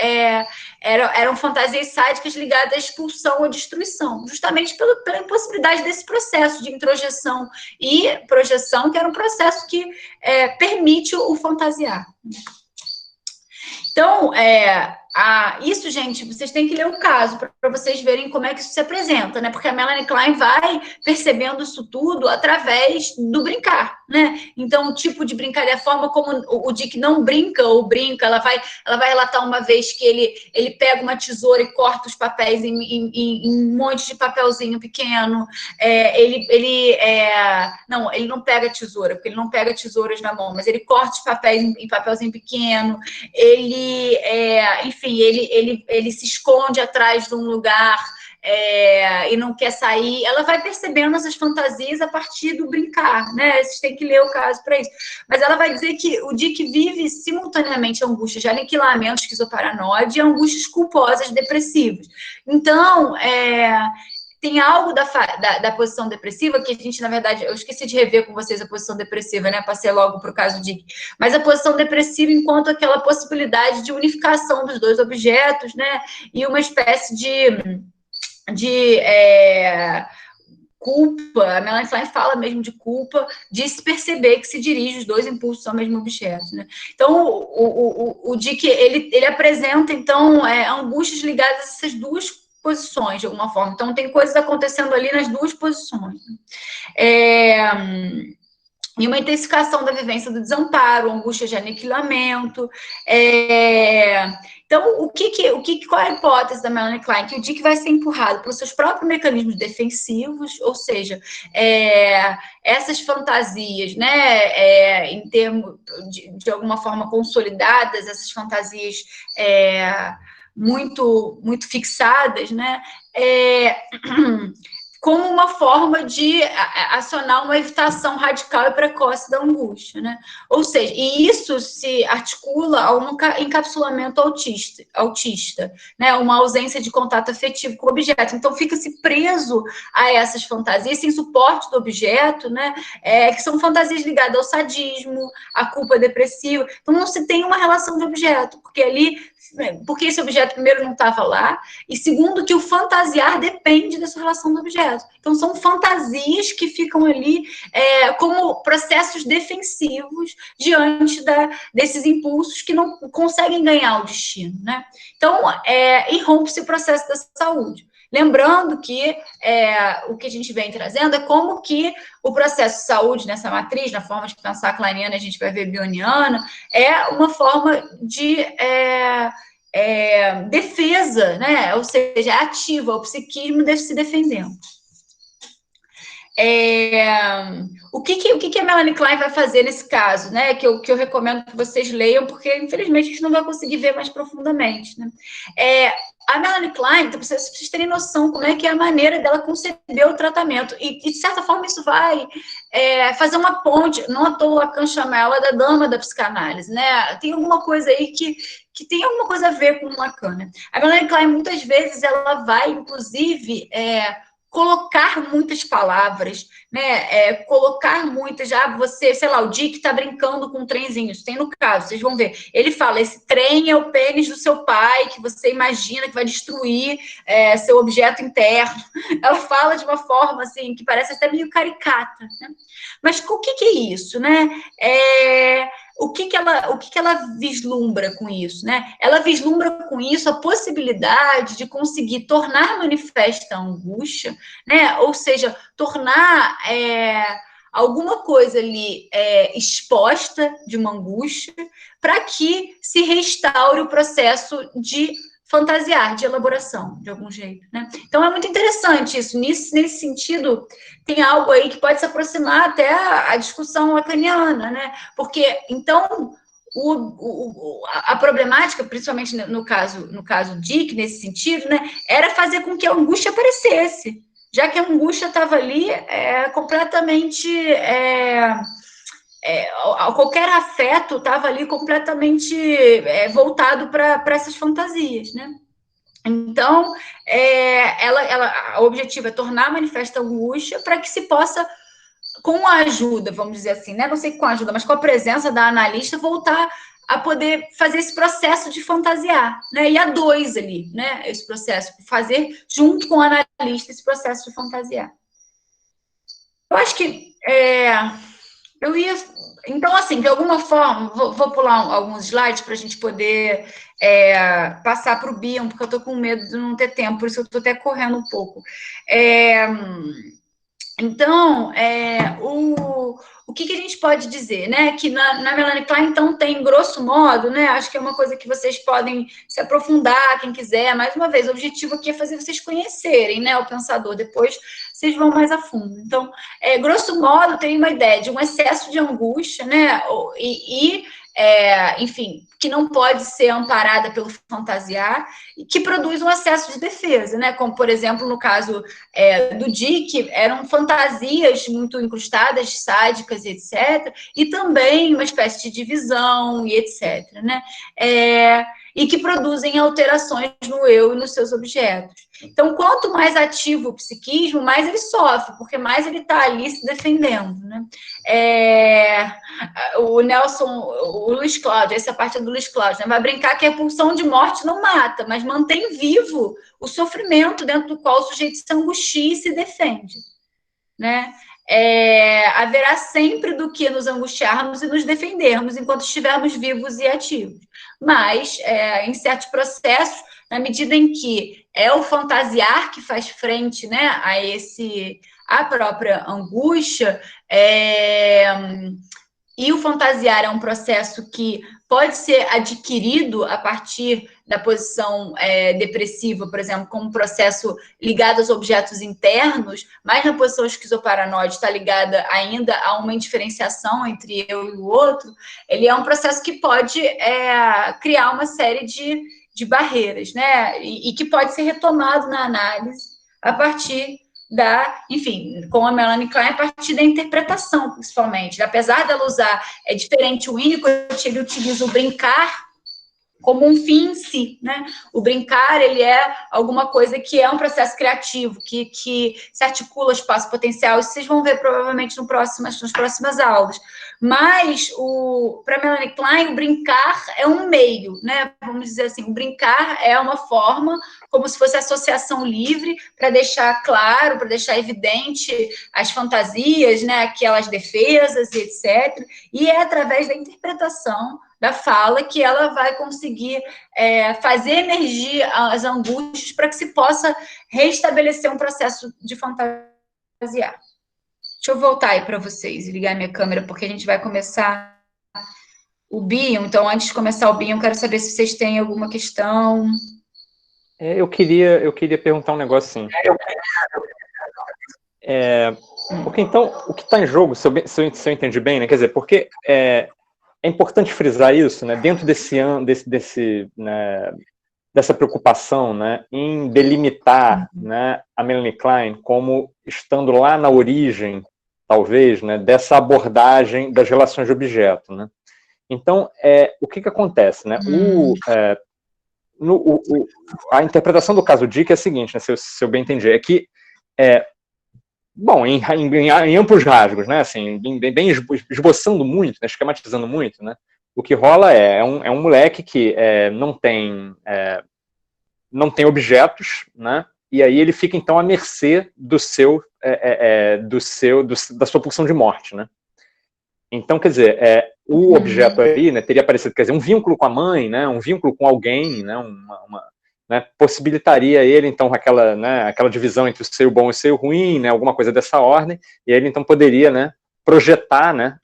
eram fantasias sádicas ligadas à expulsão ou destruição, justamente pela impossibilidade desse processo de introjeção e projeção, que era um processo que permite o fantasiar. Então, isso, gente, vocês têm que ler o caso para vocês verem como é que isso se apresenta, né? Porque a Melanie Klein vai percebendo isso tudo através do brincar, né? Então, o tipo de brincadeira, a forma como o Dick não brinca ou brinca, ela vai relatar uma vez que ele pega uma tesoura e corta os papéis em um monte de papelzinho pequeno. Ele não pega tesoura, porque ele não pega tesouras na mão, mas ele corta os papéis em papelzinho pequeno. Enfim, ele se esconde atrás de um lugar e não quer sair. Ela vai percebendo essas fantasias a partir do brincar, né? Vocês têm que ler o caso para isso. Mas ela vai dizer que o Dick vive simultaneamente angústias de aniquilamento, esquizoparanoide e angústias culposas depressivas. Então, tem algo da posição depressiva que a gente, na verdade, eu esqueci de rever com vocês a posição depressiva, né? Passei logo para o caso Dick. Mas a posição depressiva enquanto aquela possibilidade de unificação dos dois objetos, né? E uma espécie de culpa, a Melanie Klein fala mesmo de culpa, de se perceber que se dirige os dois impulsos ao mesmo objeto, né? Então, o Dick, ele apresenta, então, angústias ligadas a essas duas posições, de alguma forma. Então, tem coisas acontecendo ali nas duas posições. E uma intensificação da vivência do desamparo, angústia de aniquilamento. Então, qual é a hipótese da Melanie Klein? Que o Dick vai ser empurrado pelos seus próprios mecanismos defensivos, ou seja, essas fantasias, né, em termos de alguma forma consolidadas, essas fantasias muito, muito fixadas, né, como uma forma de acionar uma evitação radical e precoce da angústia, né? Ou seja, e isso se articula a um encapsulamento autista, né? Uma ausência de contato afetivo com o objeto. Então, fica-se preso a essas fantasias, sem suporte do objeto, né? Que são fantasias ligadas ao sadismo, à culpa depressiva. Então, não se tem uma relação de objeto, porque esse objeto, primeiro, não estava lá, e segundo, que o fantasiar depende dessa relação do objeto. Então, são fantasias que ficam ali como processos defensivos diante desses impulsos que não conseguem ganhar o destino, né? Então, irrompe-se o processo da saúde. Lembrando que o que a gente vem trazendo é como que o processo de saúde, nessa matriz, na forma de pensar kleiniana, a gente vai ver bioniana, é uma forma de defesa, né? Ou seja, é ativa, o psiquismo se defendendo. o que a Melanie Klein vai fazer nesse caso, né? Que eu recomendo que vocês leiam, porque, infelizmente, a gente não vai conseguir ver mais profundamente, né? A Melanie Klein, então, vocês terem noção como é que é a maneira dela conceber o tratamento. E de certa forma, isso vai fazer uma ponte. Não à toa Lacan chama ela da dama da psicanálise, né? Tem alguma coisa aí que tem alguma coisa a ver com Lacan, né? A Melanie Klein, muitas vezes, ela vai, inclusive, colocar muitas palavras, né? Colocar muitas, você, sei lá, o Dick tá brincando com um trenzinho, isso tem no caso, vocês vão ver. Ele fala, esse trem é o pênis do seu pai, que você imagina que vai destruir seu objeto interno. Ela fala de uma forma, assim, que parece até meio caricata, né? Mas o que é isso, né? O que ela vislumbra com isso, né? Ela vislumbra com isso a possibilidade de conseguir tornar manifesta a angústia, né? Ou seja, tornar alguma coisa ali exposta de uma angústia para que se restaure o processo de fantasiar, de elaboração, de algum jeito, né? Então, é muito interessante isso. Nesse sentido, tem algo aí que pode se aproximar até a discussão lacaniana, né? Porque, então, a problemática, principalmente no caso Dick, nesse sentido, né, era fazer com que a angústia aparecesse, já que a angústia estava ali completamente... qualquer afeto estava ali completamente voltado para essas fantasias, né? Então, o objetivo é tornar manifesta a angústia para que se possa, com a ajuda, vamos dizer assim, né? Não sei com a ajuda, mas com a presença da analista, voltar a poder fazer esse processo de fantasiar, né? E a dois ali, né? Esse processo, fazer junto com o analista esse processo de fantasiar. Eu acho que eu ia... Então, assim, de alguma forma, vou pular alguns slides para a gente poder passar para o Bion, porque eu estou com medo de não ter tempo, por isso eu estou até correndo um pouco. Então, o que a gente pode dizer, né? Que na Melanie Klein, então, tem, grosso modo, né? Acho que é uma coisa que vocês podem se aprofundar, quem quiser. Mais uma vez, o objetivo aqui é fazer vocês conhecerem, né, o pensador. Depois, vocês vão mais a fundo. Então, grosso modo, tem uma ideia de um excesso de angústia, né? Enfim, que não pode ser amparada pelo fantasiar, e que produz um excesso de defesa, né? Como, por exemplo, no caso do Dick, eram fantasias muito incrustadas, sádicas, etc., e também uma espécie de divisão, e etc., né? E que produzem alterações no eu e nos seus objetos. Então, quanto mais ativo o psiquismo, mais ele sofre, porque mais ele está ali se defendendo, né? O Luiz Cláudio, essa parte é do Luiz Cláudio, né? Vai brincar que a pulsão de morte não mata, mas mantém vivo o sofrimento dentro do qual o sujeito se angustia e se defende, né? Haverá sempre do que nos angustiarmos e nos defendermos enquanto estivermos vivos e ativos. Mas, em certos processos, na medida em que é o fantasiar que faz frente, né, a própria angústia, e o fantasiar é um processo que pode ser adquirido a partir da posição depressiva, por exemplo, como um processo ligado aos objetos internos, mas na posição esquizoparanoide está ligada ainda a uma indiferenciação entre eu e o outro. Ele é um processo que pode criar uma série de barreiras, né? E que pode ser retomado na análise a partir enfim, com a Melanie Klein, a partir da interpretação, principalmente. Apesar dela usar, é diferente o Winnicott, ele utiliza o brincar como um fim em si, né? O brincar, ele é alguma coisa que é um processo criativo, que se articula espaço-potencial, isso vocês vão ver provavelmente nas próximas aulas. Mas, para Melanie Klein, o brincar é um meio, né? Vamos dizer assim, o brincar é uma forma, como se fosse associação livre, para deixar claro, para deixar evidente as fantasias, né? Aquelas defesas, etc. E é através da interpretação da fala que ela vai conseguir fazer emergir as angústias para que se possa restabelecer um processo de fantasiar. Deixa eu voltar aí para vocês e ligar minha câmera, porque a gente vai começar o Bion. Então, antes de começar o Bion, quero saber se vocês têm alguma questão. Eu queria perguntar um negócio assim. Porque então, o que está em jogo, se eu entendi bem, né? Quer dizer, porque é importante frisar isso, né? Dentro né, dessa preocupação, né, em delimitar, né, a Melanie Klein como estando lá na origem, talvez, né, dessa abordagem das relações de objeto, né? Então, o que acontece, né? A interpretação do caso Dick é a seguinte, né, se eu bem entendi, é que bom, em amplos rasgos, né, assim, bem esboçando muito, né, esquematizando muito, né, o que rola é um moleque que não tem objetos, né, e aí ele fica então à mercê da sua pulsão de morte, né. Então, quer dizer, o objeto aí, né, teria aparecido, quer dizer, um vínculo com a mãe, né, um vínculo com alguém, né, né, possibilitaria ele, então, aquela divisão entre o seio bom e o seio ruim, né, alguma coisa dessa ordem, e aí ele, então, poderia, né, projetar, né,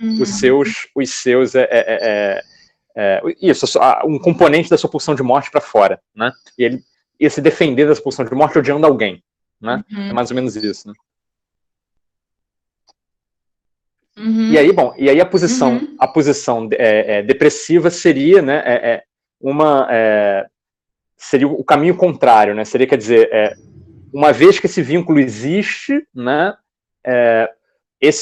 um componente da sua pulsão de morte para fora, né, e ele ia se defender dessa pulsão de morte odiando alguém, né, é mais ou menos isso, né. E aí, bom, a posição depressiva seria, né, seria o caminho contrário, né? Seria, quer dizer, uma vez que esse vínculo existe, né,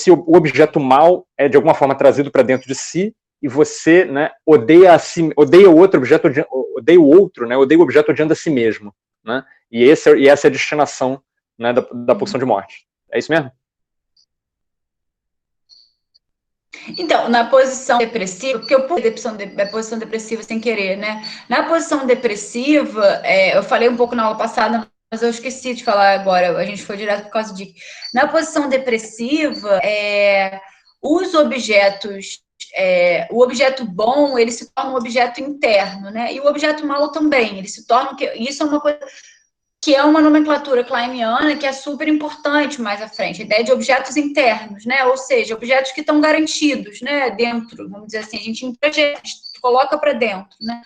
o objeto mal é de alguma forma trazido para dentro de si e você, né, odeia o outro objeto, odeia o outro, né, odeia o objeto odiando a si mesmo, né? E essa é a destinação, né, da pulsão de morte. É isso mesmo? Então, na posição depressiva, porque eu pulei a posição depressiva sem querer, né? Na posição depressiva, eu falei um pouco na aula passada, mas eu esqueci de falar agora, a gente foi direto por causa de... Na posição depressiva, os objetos... o objeto bom, ele se torna um objeto interno, né? E o objeto mau também, ele se torna... Isso é uma coisa... que é uma nomenclatura kleiniana que é super importante mais à frente, a ideia de objetos internos, né? Ou seja, objetos que estão garantidos, né? Dentro, vamos dizer assim, a gente coloca para dentro, né?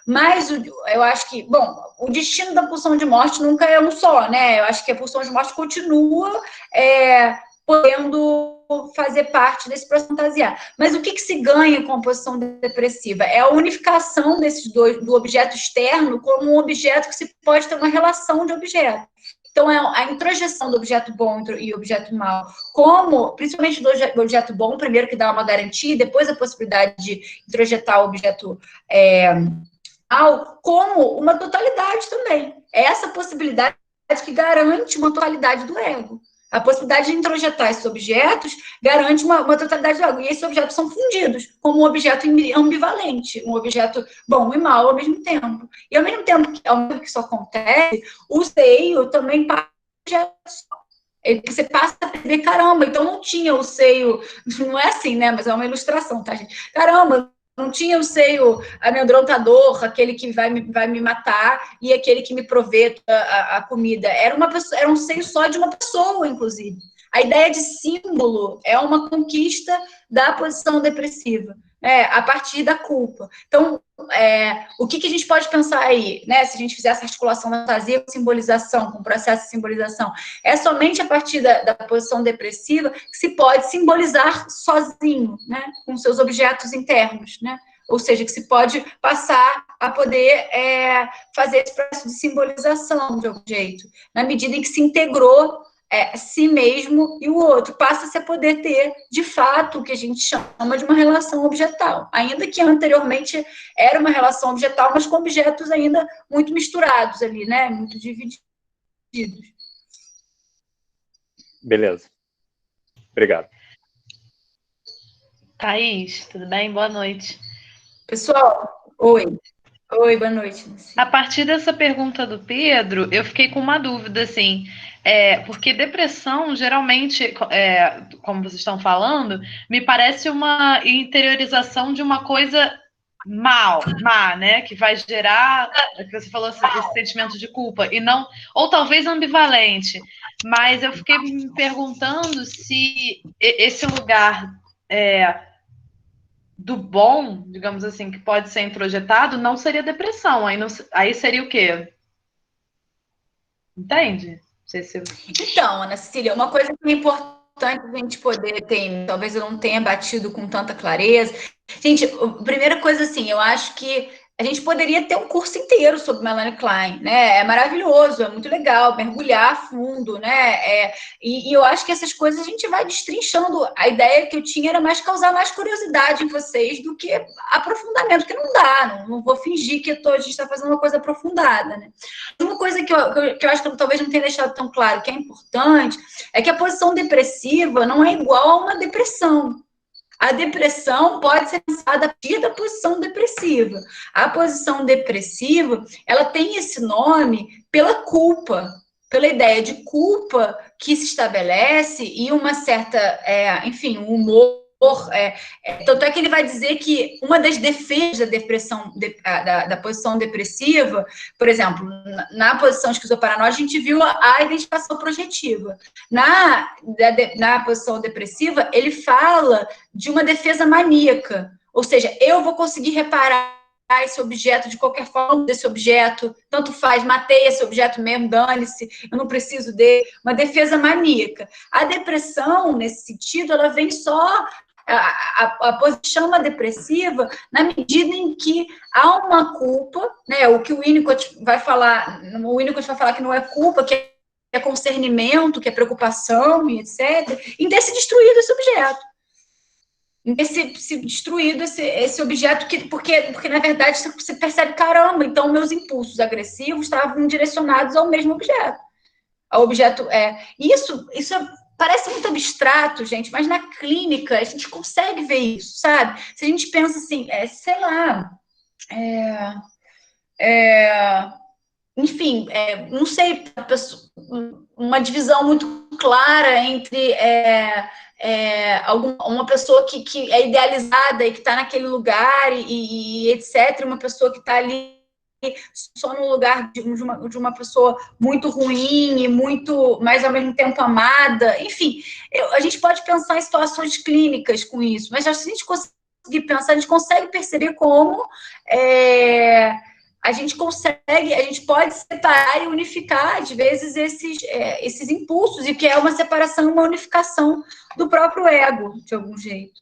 Mas eu acho que, bom, o destino da pulsão de morte nunca é um só, né? Eu acho que a pulsão de morte continua podendo fazer parte desse processo fantasiar. Mas o que se ganha com a posição depressiva? É a unificação desses dois, do objeto externo como um objeto que se pode ter uma relação de objeto. Então, a introjeção do objeto bom e objeto mau, como, principalmente do objeto bom, primeiro que dá uma garantia, depois a possibilidade de introjetar o objeto mau, como uma totalidade também. É essa possibilidade que garante uma totalidade do ego. A possibilidade de introjetar esses objetos garante uma totalidade do ego. E esses objetos são fundidos como um objeto ambivalente, um objeto bom e mau ao mesmo tempo. E ao mesmo tempo que isso acontece, o seio também passa você passa a ver, caramba, então não tinha o seio, não é assim, né, mas é uma ilustração, tá, gente? Caramba, não tinha o seio amedrontador, aquele que vai me matar e aquele que me provê a comida. Era um seio só de uma pessoa, inclusive. A ideia de símbolo é uma conquista da posição depressiva, a partir da culpa. Então, o que a gente pode pensar aí, né? Se a gente fizer essa articulação da fantasia com simbolização, com o processo de simbolização, é somente a partir da posição depressiva que se pode simbolizar sozinho, né? Com seus objetos internos, né? Ou seja, que se pode passar a poder fazer esse processo de simbolização de algum jeito, na medida em que se integrou si mesmo e o outro, passa-se a poder ter, de fato, o que a gente chama de uma relação objetal, ainda que anteriormente era uma relação objetal, mas com objetos ainda muito misturados ali, né, muito divididos. Beleza. Obrigado. Thaís, tudo bem? Boa noite. Pessoal, oi. Oi, boa noite. A partir dessa pergunta do Pedro, eu fiquei com uma dúvida, assim, porque depressão, geralmente, como vocês estão falando, me parece uma interiorização de uma coisa má, né? Que vai gerar, que você falou, esse sentimento de culpa, e não, ou talvez ambivalente. Mas eu fiquei me perguntando se esse lugar do bom, digamos assim, que pode ser introjetado, não seria depressão. Aí seria o quê? Entende? sei se... Então, Ana Cecília, uma coisa que é importante a gente poder ter, talvez eu não tenha batido com tanta clareza. Gente, a primeira coisa, assim, eu acho que a gente poderia ter um curso inteiro sobre Melanie Klein, né? É maravilhoso, é muito legal, mergulhar a fundo, né? E eu acho que essas coisas a gente vai destrinchando. A ideia que eu tinha era mais causar mais curiosidade em vocês do que aprofundamento, porque não dá, não vou fingir que a gente está fazendo uma coisa aprofundada, né? Uma coisa que eu acho que eu talvez não tenha deixado tão claro, que é importante, é que a posição depressiva não é igual a uma depressão. A depressão pode ser pensada a partir da posição depressiva. A posição depressiva, ela tem esse nome pela culpa, pela ideia de culpa que se estabelece e uma certa, enfim, um humor. Tanto é que ele vai dizer que uma das defesas da depressão, da posição depressiva, por exemplo, na posição esquizoparanoide, a gente viu a identificação projetiva. Na posição depressiva, ele fala de uma defesa maníaca, ou seja, eu vou conseguir reparar esse objeto de qualquer forma, desse objeto, tanto faz, matei esse objeto mesmo, dane-se, eu não preciso dele, uma defesa maníaca. A depressão, nesse sentido, ela vem só, a chama depressiva na medida em que há uma culpa, né, o que o Winnicott vai falar que não é culpa, que é concernimento, que é preocupação e etc., em ter se destruído esse objeto. Em ter se destruído esse objeto, porque na verdade você percebe, caramba, então meus impulsos agressivos estavam direcionados ao mesmo objeto. Ao objeto Isso parece muito abstrato, gente, mas na clínica a gente consegue ver isso, sabe? Se a gente pensa assim, sei lá, enfim, não sei, uma divisão muito clara entre uma pessoa que é idealizada e que está naquele lugar e etc., uma pessoa que está ali só no lugar de uma pessoa muito ruim e muito, mas ao mesmo tempo amada. Enfim, a gente pode pensar em situações clínicas com isso, mas se a gente conseguir pensar, a gente consegue perceber como a gente pode separar e unificar, às vezes, esses impulsos, e que é uma separação, uma unificação do próprio ego, de algum jeito.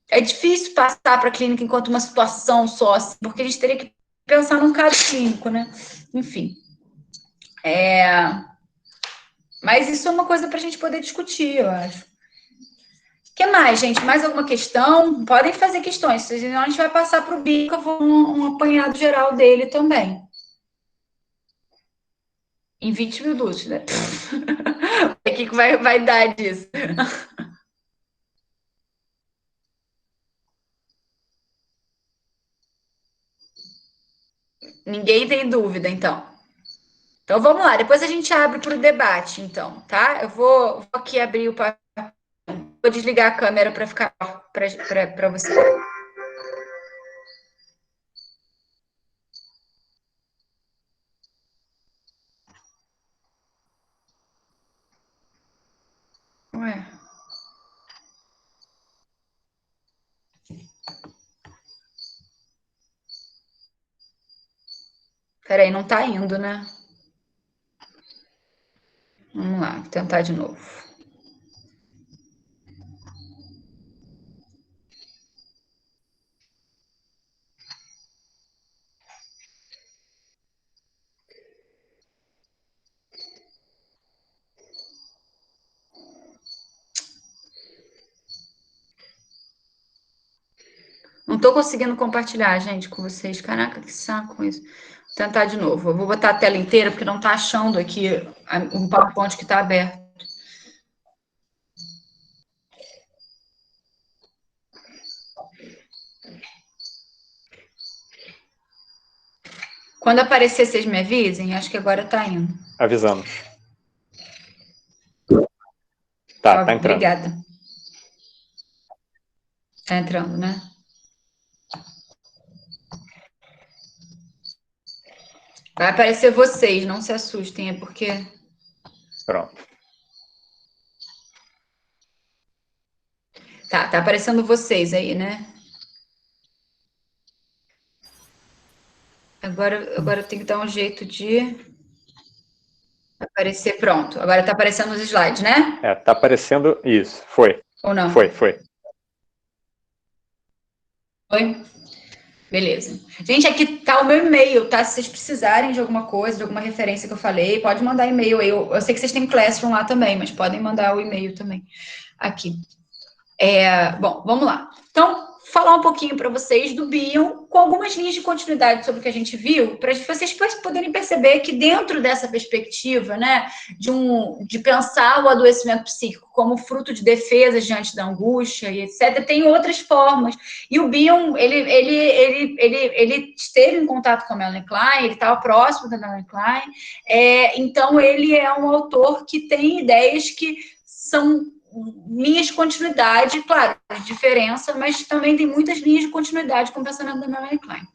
É difícil passar para a clínica enquanto uma situação só, assim, porque a gente teria que pensar num caso clínico, né? Enfim. Mas isso é uma coisa para a gente poder discutir, eu acho. O que mais, gente? Mais alguma questão? Podem fazer questões, senão a gente vai passar para o Bico, eu vou um apanhado geral dele também. Em 20 minutos, né? O que vai dar disso? Ninguém tem dúvida, então. Então, vamos lá. Depois a gente abre para o debate, então, tá? Eu vou aqui abrir o papel. Vou desligar a câmera para ficar para você. Ué. Peraí, não tá indo, né? Vamos lá, vou tentar de novo. Não tô conseguindo compartilhar, gente, com vocês. Caraca, que saco isso. Vou tentar de novo. Eu vou botar a tela inteira, porque não tá achando aqui um PowerPoint que tá aberto. Quando aparecer, vocês me avisem? Acho que agora tá indo. Avisamos. Tá entrando. Obrigada. Tá entrando, né? Vai aparecer vocês, não se assustem, é porque... Pronto. Tá aparecendo vocês aí, né? Agora eu tenho que dar um jeito de... Aparecer, pronto. Agora está aparecendo nos slides, né? Tá aparecendo isso. Foi. Ou não? Foi. Foi? Beleza. Gente, aqui tá o meu e-mail, tá? Se vocês precisarem de alguma coisa, de alguma referência que eu falei, pode mandar e-mail. Eu sei que vocês têm Classroom lá também, mas podem mandar o e-mail também aqui. Bom, vamos lá. Então, falar um pouquinho para vocês do Bion, com algumas linhas de continuidade sobre o que a gente viu, para vocês poderem perceber que dentro dessa perspectiva, né, de pensar o adoecimento psíquico como fruto de defesas diante da angústia e etc., tem outras formas. E o Bion, ele esteve em contato com a Melanie Klein, ele estava próximo da Melanie Klein, então ele é um autor que tem ideias que são linhas de continuidade, claro, de diferença, mas também tem muitas linhas de continuidade com o pensamento da Melanie Klein.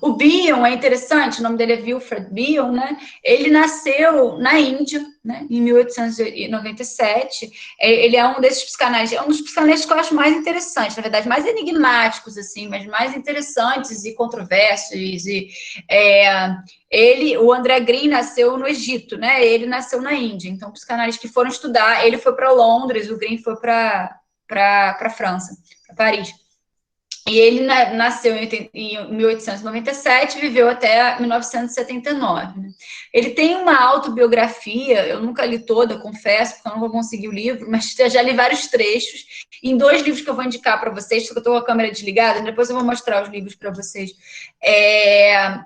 O Bion é interessante, o nome dele é Wilfred Bion, né? Ele nasceu na Índia, né, em 1897. Ele é um desses psicanalistas, é um dos psicanalistas que eu acho mais interessantes, na verdade, mais enigmáticos, assim, mas mais interessantes e controversos. O André Green nasceu no Egito, né? Ele nasceu na Índia. Então, psicanalistas que foram estudar, ele foi para Londres, o Green foi para França, para Paris. E ele nasceu em 1897 e viveu até 1979. Né? Ele tem uma autobiografia, eu nunca li toda, confesso, porque eu não vou conseguir o livro, mas já li vários trechos. Em 2 livros que eu vou indicar para vocês, porque eu estou com a câmera desligada, depois eu vou mostrar os livros para vocês.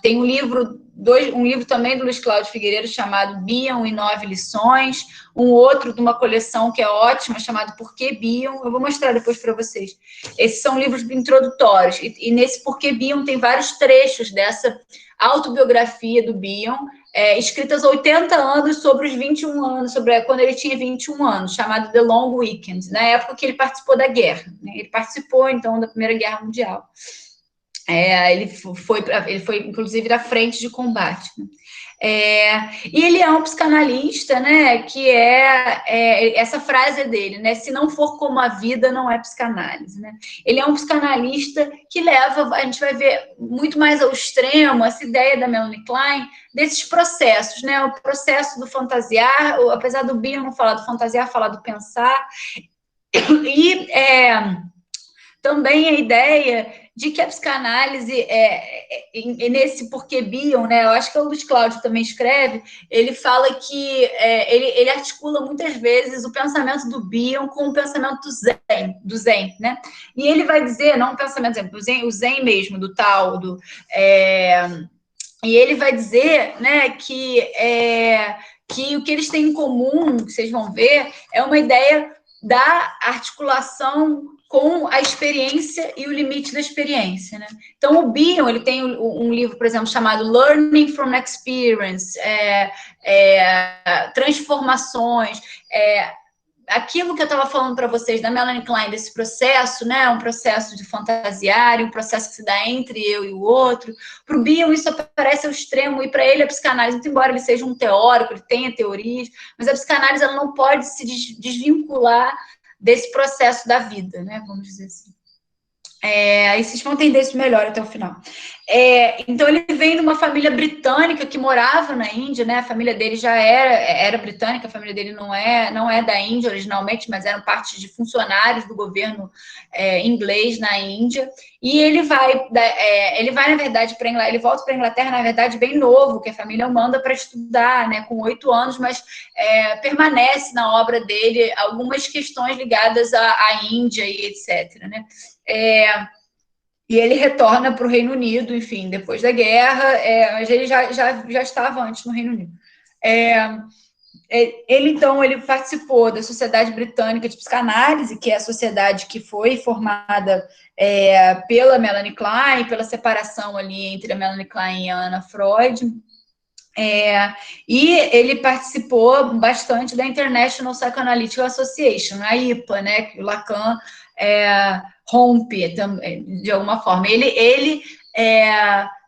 Tem um livro também do Luiz Cláudio Figueiredo chamado Bion e 9 lições, um outro de uma coleção que é ótima, chamado Por que Bion? Eu vou mostrar depois para vocês. Esses são livros introdutórios, e nesse Por que Bion tem vários trechos dessa autobiografia do Bion, escritas há 80 anos sobre os 21 anos, sobre quando ele tinha 21 anos, chamado The Long Weekend, na época que ele participou da guerra. Né? Ele participou, então, da Primeira Guerra Mundial. Ele foi, inclusive, da frente de combate. Né? E ele é um psicanalista, né, que essa frase é dele, né, se não for como a vida, não é psicanálise, né? Ele é um psicanalista que leva, a gente vai ver muito mais ao extremo, essa ideia da Melanie Klein, desses processos, né, o processo do fantasiar, apesar do Bion não falar do fantasiar, falar do pensar, e também a ideia de que a psicanálise, nesse Porquê Bion, né, eu acho que o Luiz Cláudio também escreve, ele fala que ele articula muitas vezes o pensamento do Bion com o pensamento do Zen, né? E ele vai dizer, não o pensamento o Zen mesmo, do Tao, e ele vai dizer, né, que o que eles têm em comum, que vocês vão ver, é uma ideia da articulação com a experiência e o limite da experiência, né? Então, o Bion, ele tem um livro, por exemplo, chamado Learning from Experience, Transformações, aquilo que eu estava falando para vocês da Melanie Klein, desse processo, né? Um processo de fantasiário, um processo que se dá entre eu e o outro. Para o Bion, isso aparece ao extremo, e para ele a psicanálise, muito embora ele seja um teórico, ele tenha teorias, mas a psicanálise ela não pode se desvincular desse processo da vida, né? Vamos dizer assim. Aí vocês vão entender isso melhor até o final. Então, ele vem de uma família britânica que morava na Índia, né? A família dele já era britânica, a família dele não é da Índia originalmente, mas eram parte de funcionários do governo inglês na Índia. E ele vai, na verdade, para Inglaterra, ele volta para a Inglaterra, na verdade, bem novo, que a família o manda para estudar, né? Com 8 anos, mas permanece na obra dele algumas questões ligadas à Índia e etc., né? E ele retorna para o Reino Unido, enfim, depois da guerra, mas ele já estava antes no Reino Unido. Ele participou da Sociedade Britânica de Psicanálise, que é a sociedade que foi formada pela Melanie Klein, pela separação ali entre a Melanie Klein e a Anna Freud. E ele participou bastante da International Psychoanalytic Association, a IPA, né, que o Lacan rompe de alguma forma. Ele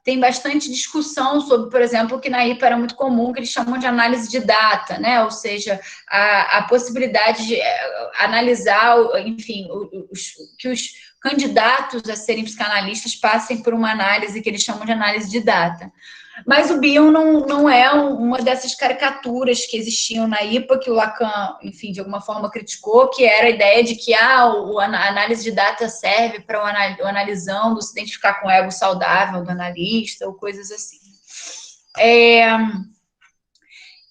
tem bastante discussão sobre, por exemplo, que na IPA era muito comum, que eles chamam de análise de data, né? Ou seja, a possibilidade de analisar, enfim, que os candidatos a serem psicanalistas passem por uma análise que eles chamam de análise de data. Mas o Bion não é uma dessas caricaturas que existiam na IPA, que o Lacan, enfim, de alguma forma criticou, que era a ideia de que a análise de data serve para o analisando se identificar com o ego saudável do analista, ou coisas assim.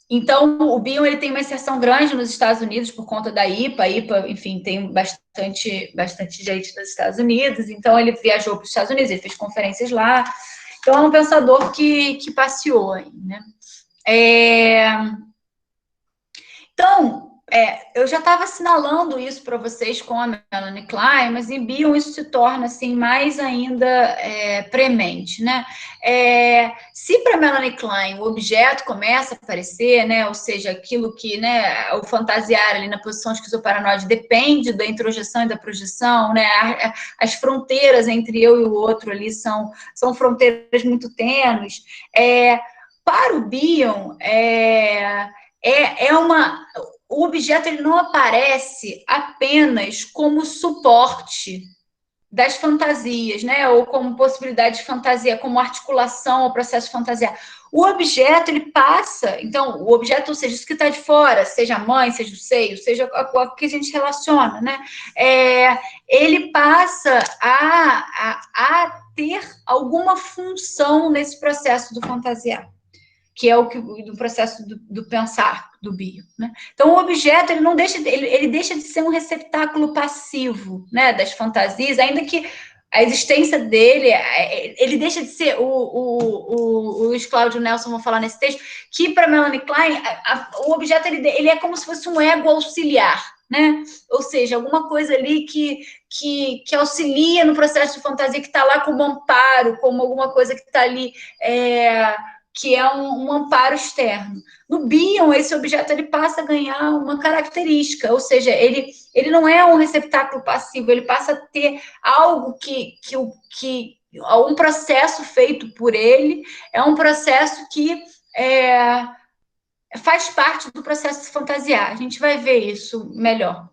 Então, o Bion ele tem uma inserção grande nos Estados Unidos por conta da IPA. A IPA, enfim, tem bastante gente nos Estados Unidos. Então, ele viajou para os Estados Unidos, ele fez conferências lá. Então, é um pensador que passeou aí, né? Então, eu já estava assinalando isso para vocês com a Melanie Klein, mas em Bion isso se torna assim, mais ainda premente, né? Se para Melanie Klein o objeto começa a aparecer, né? Ou seja, aquilo que, né, o fantasiar ali na posição esquizoparanoide depende da introjeção e da projeção, né? As fronteiras entre eu e o outro ali são fronteiras muito tênues. Para o Bion, o objeto ele não aparece apenas como suporte das fantasias, né? Ou como possibilidade de fantasia, como articulação ao processo de fantasia. O objeto, ele passa, então, o objeto, ou seja, isso que está de fora, seja a mãe, seja o seio, seja o que a gente relaciona, né? Ele passa a ter alguma função nesse processo do fantasiar, que é do processo do pensar, do Bion, né? Então, o objeto, ele deixa de ser um receptáculo passivo, né, das fantasias, ainda que a existência dele, ele deixa de ser, o Luiz Cláudio Nelson vão falar nesse texto, que para Melanie Klein, o objeto, ele é como se fosse um ego auxiliar, né? Ou seja, alguma coisa ali que auxilia no processo de fantasia, que está lá como amparo, como alguma coisa que está ali, que é um amparo externo. No Bion, esse objeto ele passa a ganhar uma característica, ou seja, ele não é um receptáculo passivo, ele passa a ter algo um processo feito por ele, é um processo que faz parte do processo de fantasiar. A gente vai ver isso melhor.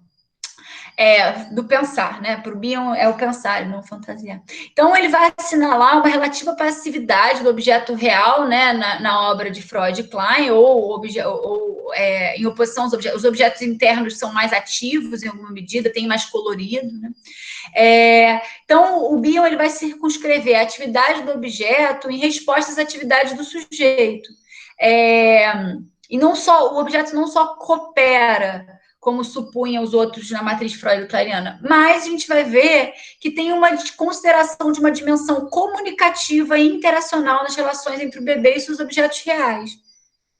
Do pensar, né? Para o Bion é o pensar e não o fantasiar. Então, ele vai assinalar uma relativa passividade do objeto real, né? Na obra de Freud e Klein, em oposição aos objetos. Os objetos internos são mais ativos, em alguma medida, tem mais colorido, né? Então, o Bion ele vai circunscrever a atividade do objeto em resposta às atividades do sujeito. E o objeto não só coopera, como supunham os outros na matriz freudo-kleiniana, mas a gente vai ver que tem uma consideração de uma dimensão comunicativa e interacional nas relações entre o bebê e seus objetos reais,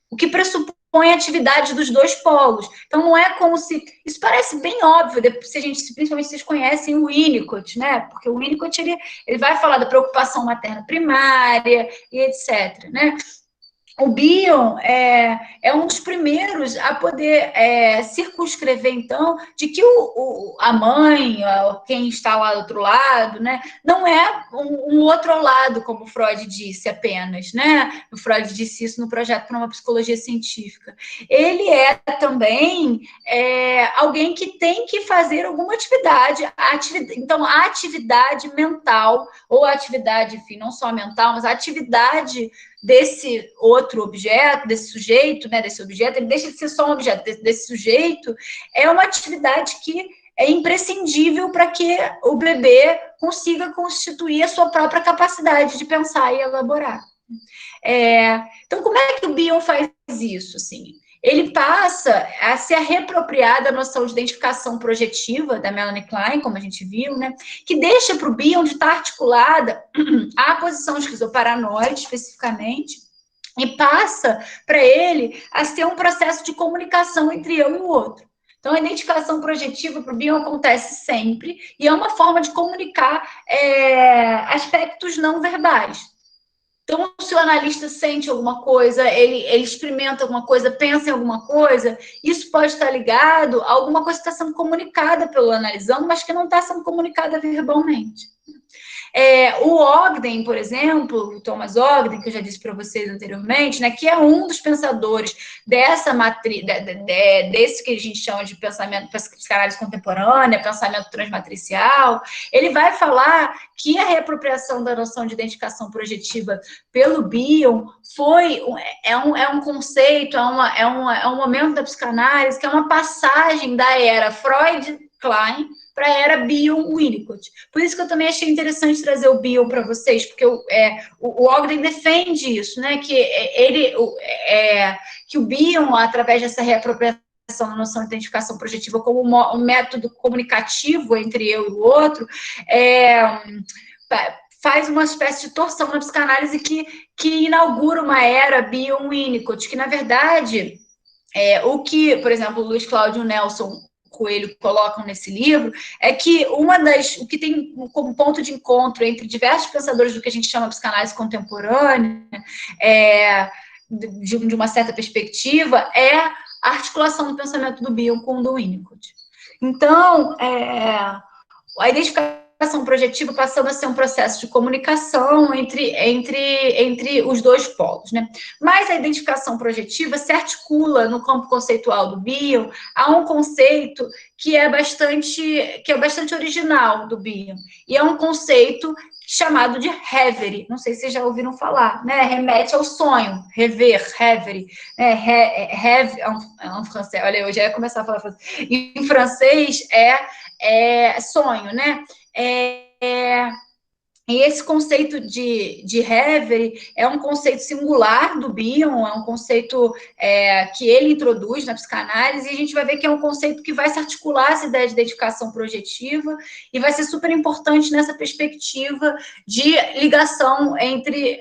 o que pressupõe a atividade dos dois polos. Então, não é como se... Isso parece bem óbvio, principalmente vocês conhecem o Winnicott, né? Porque o Winnicott, ele vai falar da preocupação materna primária e etc., né? O Bion é um dos primeiros a poder circunscrever, então, de que a mãe, quem está lá do outro lado, né, não é um outro lado, como Freud disse apenas, né? O Freud disse isso no projeto para uma psicologia científica. Ele é também alguém que tem que fazer alguma atividade. Então, a atividade mental, ou a atividade, enfim, não só mental, mas a atividade desse outro objeto, desse sujeito, né, desse objeto, ele deixa de ser só um objeto, desse sujeito, é uma atividade que é imprescindível para que o bebê consiga constituir a sua própria capacidade de pensar e elaborar. Então, como é que o Bion faz isso, assim? Ele passa a se reapropriar da noção de identificação projetiva da Melanie Klein, como a gente viu, né? Que deixa para o Bion de estar articulada à posição esquizoparanoide, especificamente, e passa para ele a ser um processo de comunicação entre eu e o outro. Então, a identificação projetiva para o Bion acontece sempre, e é uma forma de comunicar aspectos não verbais. Então, se o analista sente alguma coisa, ele experimenta alguma coisa, pensa em alguma coisa, isso pode estar ligado a alguma coisa que está sendo comunicada pelo analisando, mas que não está sendo comunicada verbalmente. O Ogden, por exemplo, o Thomas Ogden, que eu já disse para vocês anteriormente, né, que é um dos pensadores dessa matriz, desse que a gente chama de pensamento, psicanálise contemporânea, pensamento transmatricial, ele vai falar que a reapropriação da noção de identificação projetiva pelo Bion é um conceito, é um momento da psicanálise que é uma passagem da era Freud-Klein para a era Bion-Winnicott. Por isso que eu também achei interessante trazer o Bion para vocês, porque o Ogden defende isso, né? Que o Bion, através dessa reapropriação da noção de identificação projetiva como um método comunicativo entre eu e o outro, faz uma espécie de torção na psicanálise que inaugura uma era Bion-Winnicott, que, na verdade, o que, por exemplo, o Luiz Cláudio Nelson Coelho colocam nesse livro, é que o que tem como ponto de encontro entre diversos pensadores do que a gente chama de psicanálise contemporânea, de uma certa perspectiva, é a articulação do pensamento do Bion com o do Winnicott. Então, a identificação projetiva passando a ser um processo de comunicação entre os dois polos, né? Mas a identificação projetiva se articula no campo conceitual do Bion a um conceito que é bastante original do Bion, e é um conceito chamado de reverie. Não sei se vocês já ouviram falar, né? Remete ao sonho, reverie, né? Rêve, en francês. Olha, eu já ia começar a falar francês. Em francês é sonho, né? E esse conceito de reverie é um conceito singular do Bion, é um conceito que ele introduz na psicanálise, e a gente vai ver que é um conceito que vai se articular essa ideia de identificação projetiva e vai ser super importante nessa perspectiva de ligação entre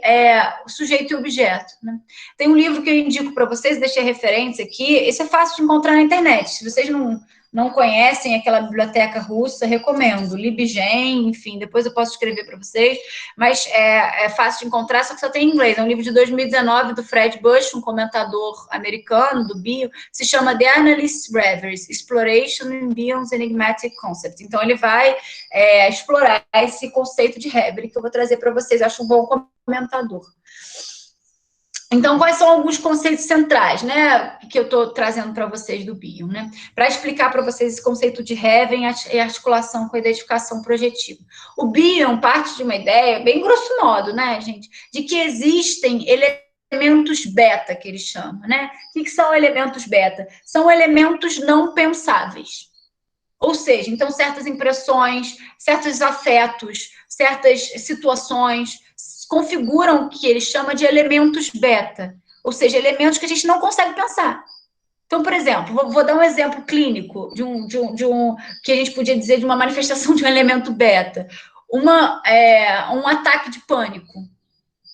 o sujeito e o objeto, né? Tem um livro que eu indico para vocês, deixei referência aqui, esse é fácil de encontrar na internet, se vocês não conhecem aquela biblioteca russa, recomendo, Libgen, enfim, depois eu posso escrever para vocês, mas é fácil de encontrar, só que só tem em inglês, é um livro de 2019 do Fred Bush, um comentador americano do Bion, se chama The Analyst's Reveries, Exploration in Bion's Enigmatic Concept. Então, ele vai explorar esse conceito de reverie que eu vou trazer para vocês, eu acho um bom comentador. Então, quais são alguns conceitos centrais, né, que eu estou trazendo para vocês do Bion, né? Para explicar para vocês esse conceito de reverie e articulação com a identificação projetiva. O Bion parte de uma ideia, bem grosso modo, né, gente, de que existem elementos beta, que eles chamam, né? O que são elementos beta? São elementos não pensáveis. Ou seja, então, certas impressões, certos afetos, certas situações configuram o que ele chama de elementos beta, ou seja, elementos que a gente não consegue pensar. Então, por exemplo, vou dar um exemplo clínico de um que a gente podia dizer de uma manifestação de um elemento beta. Um ataque de pânico.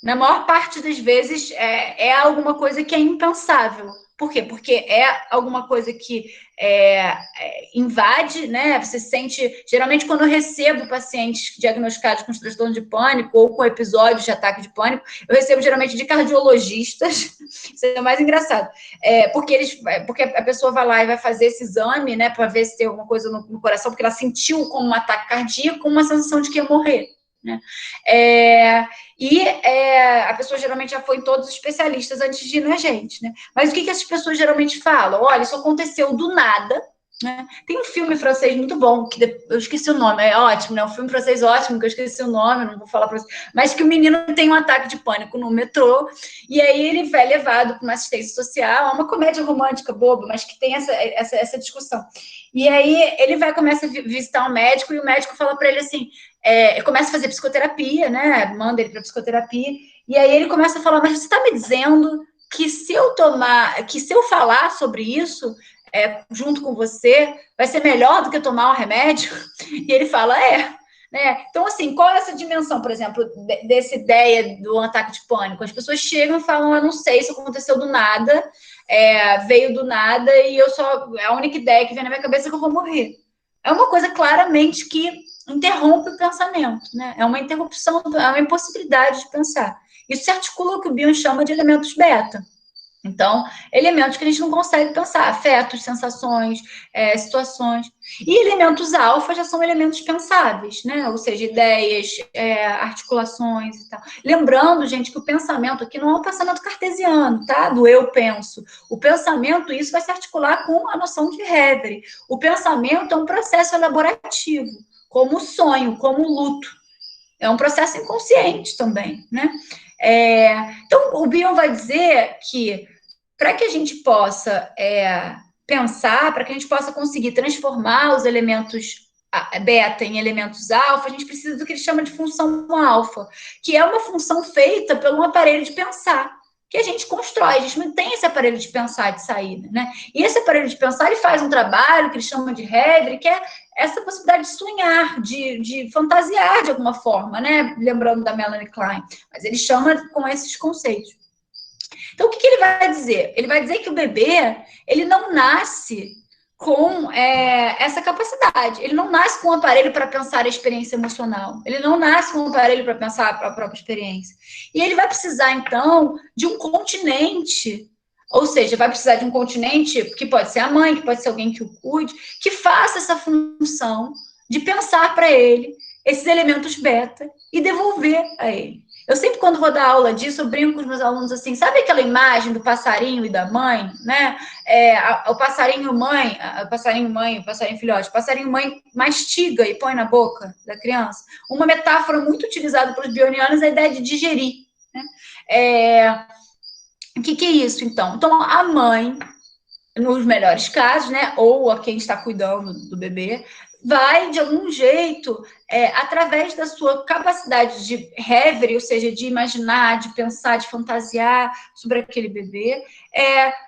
Na maior parte das vezes é alguma coisa que é impensável. Por quê? Porque é alguma coisa que invade, né? Você sente... Geralmente, quando eu recebo pacientes diagnosticados com transtorno de pânico ou com episódios de ataque de pânico, eu recebo geralmente de cardiologistas. Isso é o mais engraçado. Porque a pessoa vai lá e vai fazer esse exame, né? Para ver se tem alguma coisa no coração, porque ela sentiu como um ataque cardíaco, com uma sensação de que ia morrer, né? A pessoa geralmente já foi em todos os especialistas antes de ir na gente, né? Mas o que essas pessoas geralmente falam? Olha, isso aconteceu do nada, né? Tem um filme francês muito bom, que eu esqueci o nome, é ótimo, né? Um filme francês ótimo, que eu esqueci o nome, não vou falar para vocês, mas que o menino tem um ataque de pânico no metrô, e aí ele vai levado para uma assistência social, é uma comédia romântica boba, mas que tem essa discussão. E aí ele começa a visitar um médico, e o médico fala para ele assim, começa a fazer psicoterapia, né? Manda ele para psicoterapia, e aí ele começa a falar, mas você está me dizendo que se eu falar sobre isso junto com você, vai ser melhor do que tomar um remédio? E ele fala, né? Então, assim, qual é essa dimensão, por exemplo, dessa ideia do ataque de pânico? As pessoas chegam e falam, eu não sei, isso aconteceu do nada, veio do nada, e a única ideia que vem na minha cabeça é que eu vou morrer. É uma coisa claramente que interrompe o pensamento, né? É uma interrupção, é uma impossibilidade de pensar. Isso se articula com o que o Bion chama de elementos beta. Então, elementos que a gente não consegue pensar, afetos, sensações, situações. E elementos alfa já são elementos pensáveis, né? Ou seja, ideias, articulações e tal. Lembrando, gente, que o pensamento aqui não é um pensamento cartesiano, tá? Do eu penso. O pensamento, isso vai se articular com a noção de Hevery. O pensamento é um processo elaborativo, como o sonho, como o luto. É um processo inconsciente também, né? Então, o Bion vai dizer que para que a gente possa pensar, para que a gente possa conseguir transformar os elementos beta em elementos alfa, a gente precisa do que ele chama de função alfa, que é uma função feita pelo aparelho de pensar, que a gente constrói. A gente não tem esse aparelho de pensar de saída, né? E esse aparelho de pensar, ele faz um trabalho que ele chama de Hevery, que é essa possibilidade de sonhar, de fantasiar de alguma forma, né? Lembrando da Melanie Klein. Mas ele chama com esses conceitos. Então, o que ele vai dizer? Ele vai dizer que o bebê, ele não nasce com essa capacidade. Ele não nasce com um aparelho para pensar a experiência emocional. Ele não nasce com um aparelho para pensar a própria experiência. E ele vai precisar, então, de um continente. Ou seja, vai precisar de um continente que pode ser a mãe, que pode ser alguém que o cuide, que faça essa função de pensar para ele esses elementos beta e devolver a ele. Eu sempre, quando vou dar aula disso, eu brinco com os meus alunos assim, sabe aquela imagem do passarinho e da mãe, né? O passarinho mãe, o passarinho filhote, o passarinho mãe mastiga e põe na boca da criança. Uma metáfora muito utilizada pelos bionianos é a ideia de digerir, né? O que é isso, então? Então, a mãe, nos melhores casos, né, ou a quem está cuidando do bebê, vai, de algum jeito, através da sua capacidade de Hevery, ou seja, de imaginar, de pensar, de fantasiar sobre aquele bebê,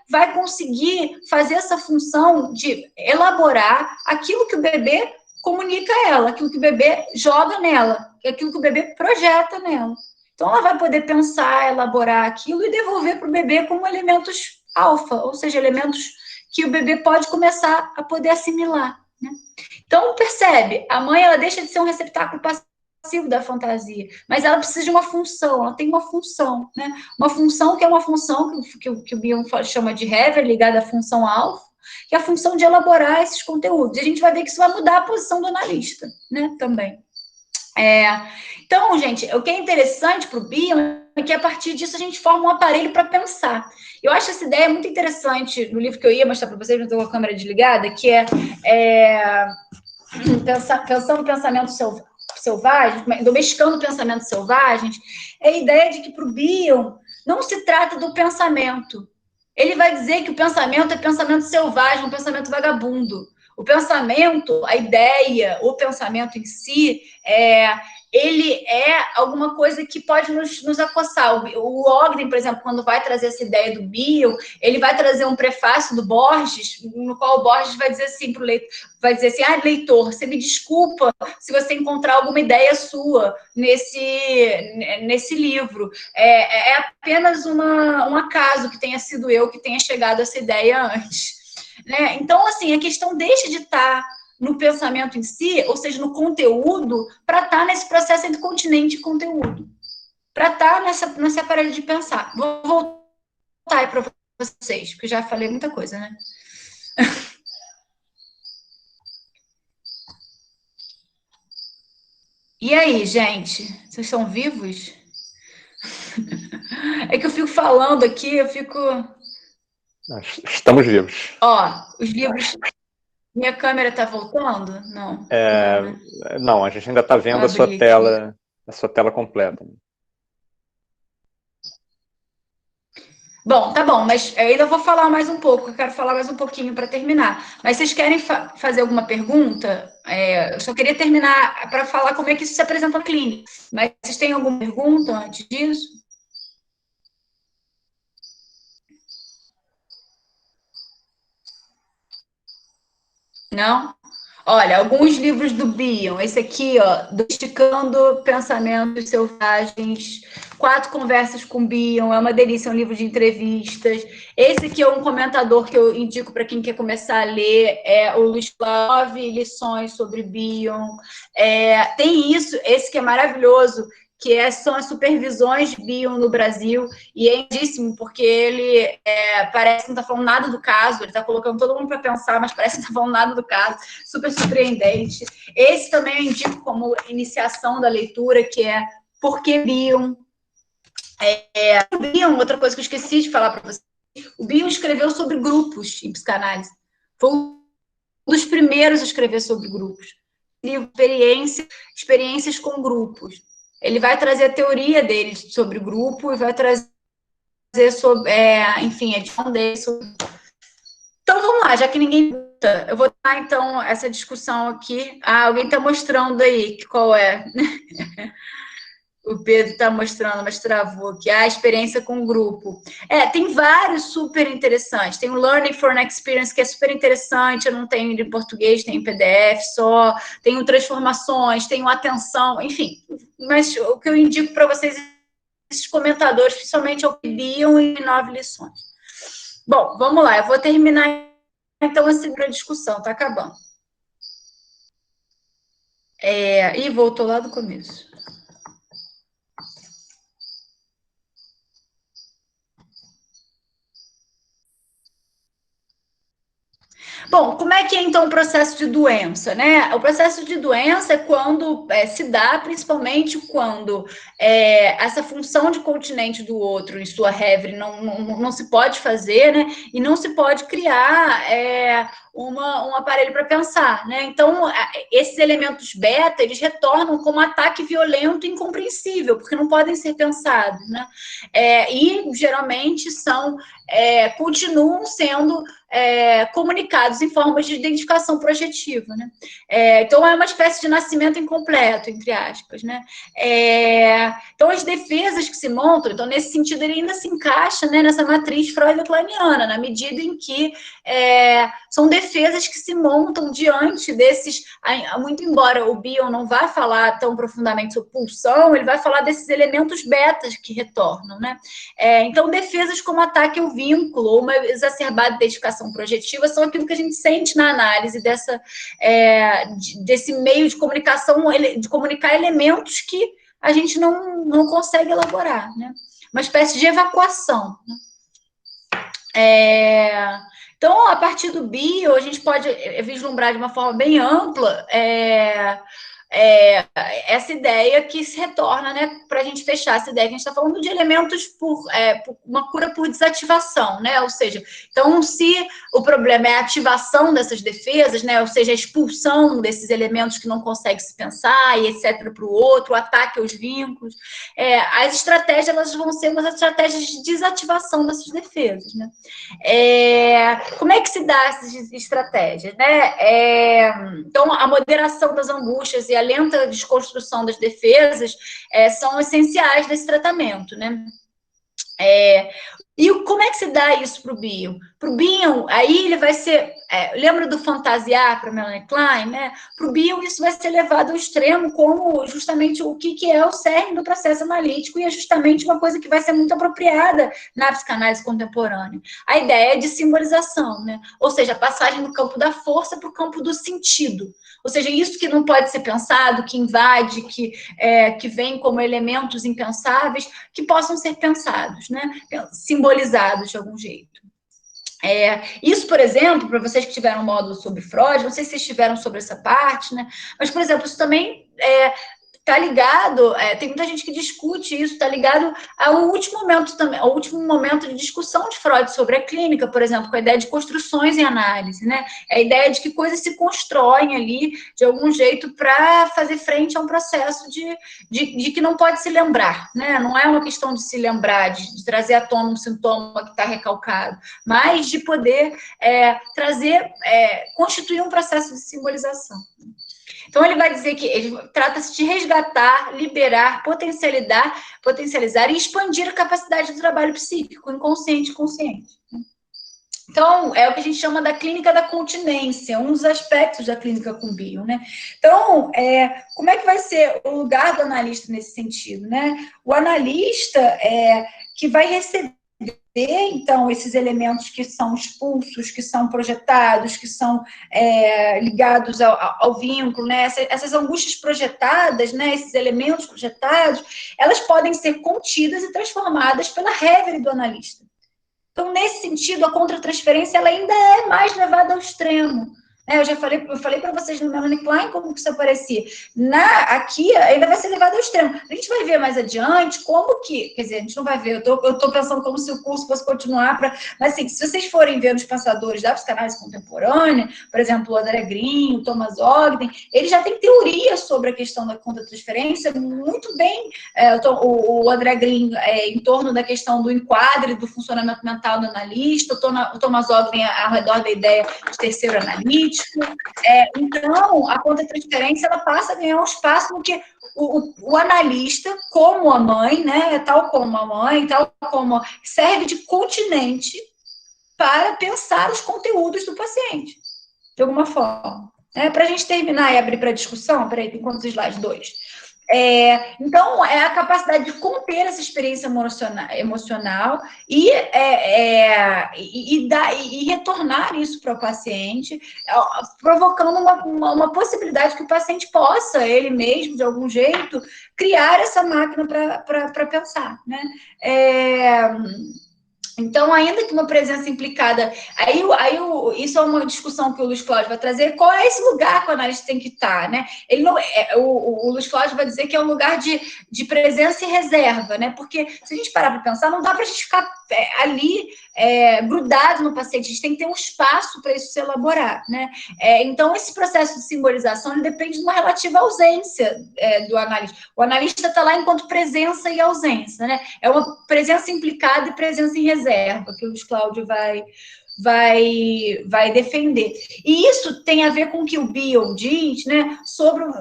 vai conseguir fazer essa função de elaborar aquilo que o bebê comunica a ela, aquilo que o bebê joga nela, aquilo que o bebê projeta nela. Então, ela vai poder pensar, elaborar aquilo e devolver para o bebê como elementos alfa, ou seja, elementos que o bebê pode começar a poder assimilar, né? Então, percebe, a mãe, ela deixa de ser um receptáculo passivo da fantasia, mas ela precisa de uma função, ela tem uma função, né? Uma função que é uma função que o Bion chama de Hevery, ligada à função alfa, que é a função de elaborar esses conteúdos. E a gente vai ver que isso vai mudar a posição do analista, né, também. Então, gente, o que é interessante para o Bion é que a partir disso a gente forma um aparelho para pensar. Eu acho essa ideia muito interessante no livro que eu ia mostrar para vocês, não estou com a câmera desligada, que pensando pensamento selvagem, domesticando pensamentos selvagens, é a ideia de que para o Bion não se trata do pensamento. Ele vai dizer que o pensamento é pensamento selvagem, um pensamento vagabundo. O pensamento, a ideia, o pensamento em si, ele é alguma coisa que pode nos acossar. O Ogden, por exemplo, quando vai trazer essa ideia do Bion, ele vai trazer um prefácio do Borges, no qual o Borges vai dizer assim para o leitor, leitor, você me desculpa se você encontrar alguma ideia sua nesse livro. É apenas um acaso que tenha sido eu que tenha chegado a essa ideia antes. Né? Então, assim, a questão deixa de estar no pensamento em si, ou seja, no conteúdo, para estar nesse processo entre continente e conteúdo. Para estar nesse aparelho de pensar. Vou voltar aí para vocês, porque já falei muita coisa, né? E aí, gente? Vocês estão vivos? É que eu fico falando aqui, Estamos vivos. Ó, os livros... Minha câmera está voltando? Não. Não, a gente ainda está vendo a sua tela completa. Bom, tá bom, mas eu ainda vou falar mais um pouco, eu quero falar mais um pouquinho para terminar. Mas vocês querem fazer alguma pergunta? Eu só queria terminar para falar como é que isso se apresenta na clínica. Mas vocês têm alguma pergunta antes disso? Não? Olha, alguns livros do Bion. Esse aqui, ó, Domesticando Pensamentos Selvagens, 4 Conversas com Bion, é uma delícia, é um livro de entrevistas. Esse aqui é um comentador que eu indico para quem quer começar a ler, é o Luiz 9 Lições sobre Bion. Tem esse que é maravilhoso, são as supervisões de Bion no Brasil, e é lindíssimo, porque ele parece que não está falando nada do caso, ele está colocando todo mundo para pensar, mas parece que não está falando nada do caso, super surpreendente. Esse também eu indico como iniciação da leitura, que é Por que Bion? O Bion, outra coisa que eu esqueci de falar para você, o Bion escreveu sobre grupos em psicanálise. Foi um dos primeiros a escrever sobre grupos. Experiências com grupos. Ele vai trazer a teoria dele sobre grupo e vai trazer sobre, enfim, a edição dele sobre... Então, vamos lá, já que ninguém pergunta, eu vou dar, então, essa discussão aqui. Alguém está mostrando aí qual é... O Pedro está mostrando, mas travou aqui. A experiência com o grupo. Tem vários super interessantes. Tem o Learning for an Experience, que é super interessante. Eu não tenho em português, tem em PDF só. Tem o Transformações, tem o Atenção, enfim. Mas o que eu indico para vocês, esses comentadores, principalmente o Bion e 9 lições. Bom, vamos lá. Eu vou terminar, então, a segunda discussão. Está acabando. E voltou lá do começo. Bom, como é que é, então, o processo de doença, né? O processo de doença é quando se dá, principalmente quando essa função de continente do outro em sua Hevre não se pode fazer, né? E não se pode criar um aparelho para pensar, né? Então, esses elementos beta, eles retornam como ataque violento e incompreensível, porque não podem ser pensados, né? E, geralmente, continuam sendo comunicados em formas de identificação projetiva, né? Então, é uma espécie de nascimento incompleto, entre aspas, né? Então, as defesas que se montam, então, nesse sentido, ele ainda se encaixa, né, nessa matriz freudiana, na medida em que são defesas que se montam diante desses, muito embora o Bion não vá falar tão profundamente sobre pulsão, ele vai falar desses elementos betas que retornam, né? Então, defesas como ataque ao vínculo, ou uma exacerbada identificação projetiva, são aquilo que a gente sente na análise desse meio de comunicação, de comunicar elementos que a gente não consegue elaborar, né? Uma espécie de evacuação, né? Então, a partir do bio, a gente pode vislumbrar de uma forma bem ampla essa ideia que se retorna, né, para a gente fechar essa ideia que a gente está falando de elementos por uma cura por desativação, né? Ou seja, então, se o problema é a ativação dessas defesas, né, ou seja, a expulsão desses elementos que não conseguem se pensar e etc. para o outro, o ataque aos vínculos, as estratégias elas vão ser umas estratégias de desativação dessas defesas, né? Como é que se dá essas estratégias, né? Então, a moderação das angústias e a lenta desconstrução das defesas são essenciais nesse tratamento, né? E como é que se dá isso para o Bion? Para o Bion, aí ele vai ser... lembra do fantasiar para Melanie Klein, né? Para o Bion, isso vai ser levado ao extremo como justamente o que é o cerne do processo analítico e é justamente uma coisa que vai ser muito apropriada na psicanálise contemporânea. A ideia é de simbolização, né? Ou seja, a passagem do campo da força para o campo do sentido. Ou seja, isso que não pode ser pensado, que invade, que vem como elementos impensáveis, que possam ser pensados, né? Simbolizados de algum jeito. Isso, por exemplo, para vocês que tiveram um módulo sobre Freud, não sei se vocês tiveram sobre essa parte, né? Mas, por exemplo, isso também está ligado, tem muita gente que discute isso, está ligado ao último momento também, ao último momento de discussão de Freud sobre a clínica, por exemplo, com a ideia de construções em análise, né? A ideia de que coisas se constroem ali de algum jeito para fazer frente a um processo de que não pode se lembrar, né? Não é uma questão de se lembrar, de trazer à tona um sintoma que está recalcado, mas de poder constituir um processo de simbolização. Então, ele vai dizer que trata-se de resgatar, liberar, potencializar e expandir a capacidade do trabalho psíquico, inconsciente e consciente. Então, é o que a gente chama da clínica da continência, um dos aspectos da clínica com Bion, né? Então, como é que vai ser o lugar do analista nesse sentido, né? O analista que vai receber então, esses elementos que são expulsos, que são projetados, que são ligados ao vínculo, né? Essas angústias projetadas, né? Esses elementos projetados, elas podem ser contidas e transformadas pela reverie do analista. Então, nesse sentido, a contratransferência ela ainda é mais levada ao extremo. Eu já falei para vocês no Melanie Klein como que isso aparecia. Aqui ainda vai ser levado ao extremo. A gente vai ver mais adiante como que... Quer dizer, a gente não vai ver. Eu estou pensando como se o curso fosse continuar. Mas, assim, se vocês forem ver os pensadores da psicanálise contemporânea, por exemplo, o André Green, o Thomas Ogden, eles já têm teoria sobre a questão da contratransferência muito bem. O André Green em torno da questão do enquadre do funcionamento mental do analista, o Thomas Ogden ao redor da ideia de terceiro analítico. Então, a contratransferência ela passa a ganhar um espaço no que o analista, como a mãe, né, tal como a mãe, tal como serve de continente para pensar os conteúdos do paciente, de alguma forma. Para a gente terminar e abrir para discussão, peraí, tem quantos slides? 2. Então, é a capacidade de conter essa experiência emocional e retornar isso para o paciente, provocando uma possibilidade que o paciente possa, ele mesmo, de algum jeito, criar essa máquina para pensar, né? Então, ainda que uma presença implicada... isso é uma discussão que o Luiz Cláudio vai trazer. Qual é esse lugar que o analista tem que estar, né? Ele não, o Luiz Cláudio vai dizer que é um lugar de presença e reserva, né? Porque, se a gente parar para pensar, não dá para a gente ficar ali grudado no paciente. A gente tem que ter um espaço para isso se elaborar, né? Então, esse processo de simbolização ele depende de uma relativa ausência do analista. O analista está lá enquanto presença e ausência, né? É uma presença implicada e presença em reserva, que o Luiz Cláudio vai defender. E isso tem a ver com o que o Bion diz, né,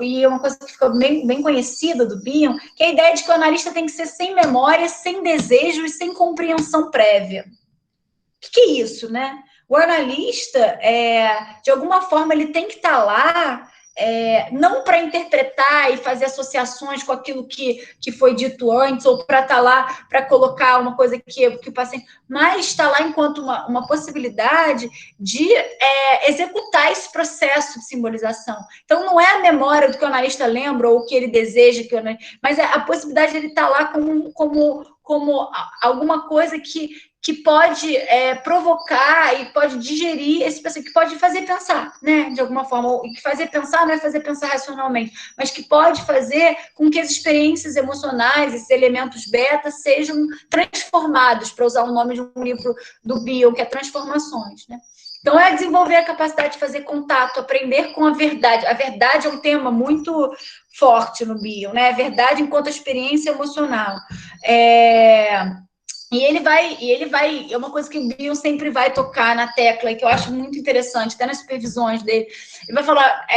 e é uma coisa que ficou bem conhecida do Bion, que é a ideia de que o analista tem que ser sem memória, sem desejo e sem compreensão prévia. O que é isso, né? O analista, de alguma forma, ele tem que estar lá não para interpretar e fazer associações com aquilo que foi dito antes, ou para estar lá para colocar uma coisa que o paciente... Mas está lá enquanto uma possibilidade de executar esse processo de simbolização. Então, não é a memória do que o analista lembra ou o que ele deseja, mas é a possibilidade de ele estar lá como alguma coisa que pode provocar e pode digerir esse pensamento, que pode fazer pensar, né, de alguma forma. E que fazer pensar não é fazer pensar racionalmente, mas que pode fazer com que as experiências emocionais, esses elementos beta, sejam transformados, para usar o nome de um livro do Bion, que é Transformações, né? Então, é desenvolver a capacidade de fazer contato, aprender com a verdade. A verdade é um tema muito forte no Bion, né? A verdade enquanto experiência emocional. E ele vai, é uma coisa que o Bion sempre vai tocar na tecla, e que eu acho muito interessante, até nas supervisões dele. Ele vai falar,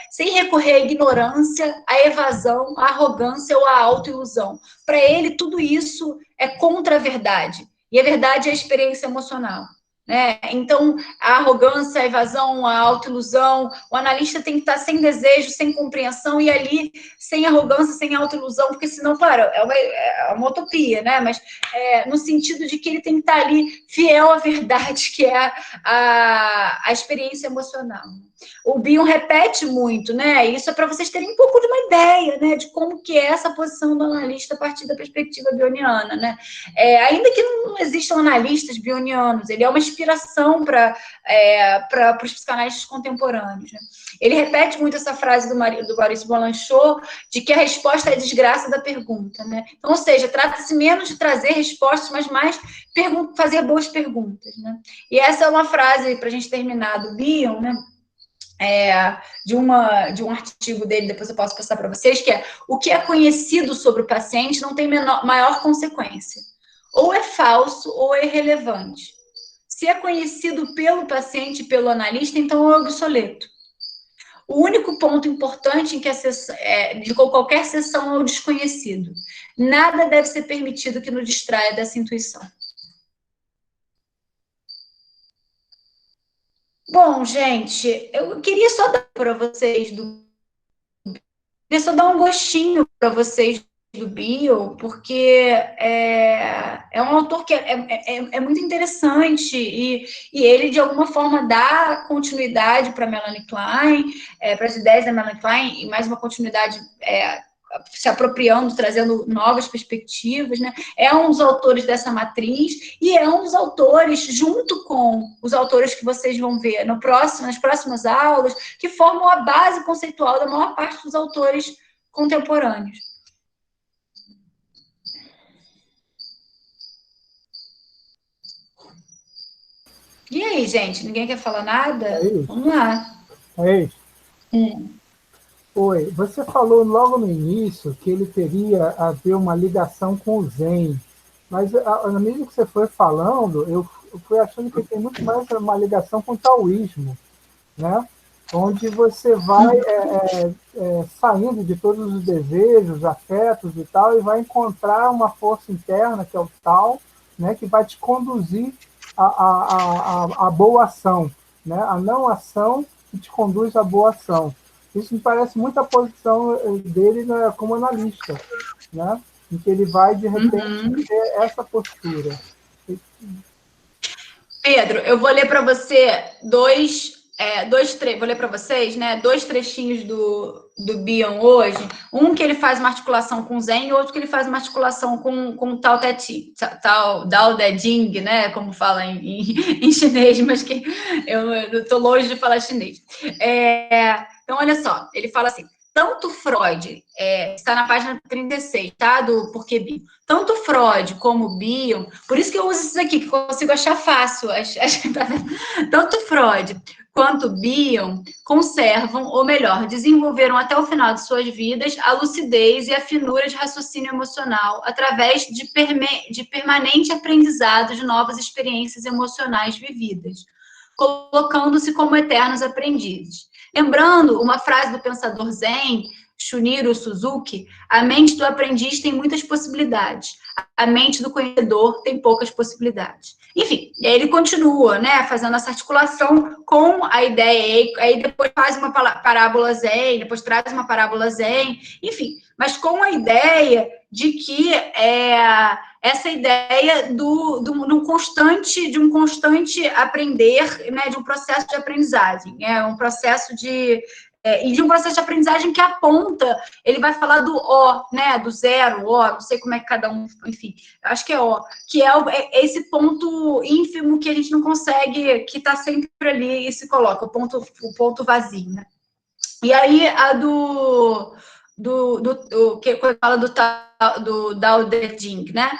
sem recorrer à ignorância, à evasão, à arrogância ou à autoilusão. Para ele, tudo isso é contra a verdade. E a verdade é a experiência emocional. Então, a arrogância, a evasão, a autoilusão, o analista tem que estar sem desejo, sem compreensão, e ali, sem arrogância, sem autoilusão, porque senão, claro, é uma utopia, né? Mas no sentido de que ele tem que estar ali fiel à verdade, que é a experiência emocional. O Bion repete muito, né? Isso é para vocês terem um pouco de uma ideia, né, de como que é essa posição do analista a partir da perspectiva bioniana, né? Ainda que não existam analistas bionianos, ele é uma inspiração para os psicanalistas contemporâneos, né? Ele repete muito essa frase do Maurice Blanchot, de que a resposta é a desgraça da pergunta, né? Então, ou seja, trata-se menos de trazer respostas, mas mais fazer boas perguntas, né? E essa é uma frase, para a gente terminar, do Bion, né? De um artigo dele, depois eu posso passar para vocês, que é: o que é conhecido sobre o paciente não tem maior consequência. Ou é falso ou é irrelevante. Se é conhecido pelo paciente e pelo analista, então é obsoleto. O único ponto importante de qualquer sessão é o desconhecido. Nada deve ser permitido que nos distraia dessa intuição. Bom, gente, eu queria só dar para vocês queria só dar um gostinho para vocês do Bion, porque é um autor que é muito interessante e ele, de alguma forma, dá continuidade para Melanie Klein, para as ideias da Melanie Klein, e mais uma continuidade se apropriando, trazendo novas perspectivas, né? É um dos autores dessa matriz e é um dos autores, junto com os autores que vocês vão ver nas próximas aulas, que formam a base conceitual da maior parte dos autores contemporâneos. E aí, gente? Ninguém quer falar nada? Vamos lá. É isso. Oi, você falou logo no início que ele teria a ver uma ligação com o Zen, mas na medida que você foi falando, eu fui achando que tem muito mais uma ligação com o taoísmo, né? Onde você vai saindo de todos os desejos, afetos e tal, e vai encontrar uma força interna, que é o Tao, né? Que vai te conduzir à boa ação, né? A não ação que te conduz à boa ação. Isso me parece muito a posição dele como analista, né? Em que ele vai, de repente, ter essa postura. Pedro, eu vou ler para você vou ler para vocês, né, 2 trechinhos do Bion hoje. Um que ele faz uma articulação com Zen e outro que ele faz uma articulação com Tao Te Ching, Dao De Jing, né, como fala em chinês, mas que eu estou longe de falar chinês. Então, olha só, ele fala assim: tanto Freud, está na página 36, tá? Do Porquê Bion. Tanto Freud como Bion, por isso que eu uso isso aqui, que eu consigo achar fácil. Tanto Freud quanto Bion conservam, ou melhor, desenvolveram até o final de suas vidas a lucidez e a finura de raciocínio emocional através de permanente aprendizado de novas experiências emocionais vividas, colocando-se como eternos aprendizes. Lembrando uma frase do pensador Zen, Shunryu Suzuki: a mente do aprendiz tem muitas possibilidades, a mente do conhecedor tem poucas possibilidades. Enfim, ele continua, né, fazendo essa articulação com a ideia, aí depois faz uma parábola Zen, depois traz uma parábola Zen, enfim, mas com a ideia de que essa ideia de um constante aprender, né, de um processo de aprendizagem, um processo e de um processo de aprendizagem que aponta, ele vai falar do O, né, do zero, O, não sei como é que cada um, enfim, acho que é O, que é esse ponto ínfimo que a gente não consegue, que está sempre ali e se coloca, o ponto vazio, né? E aí, a que fala do Dao De Jing, né?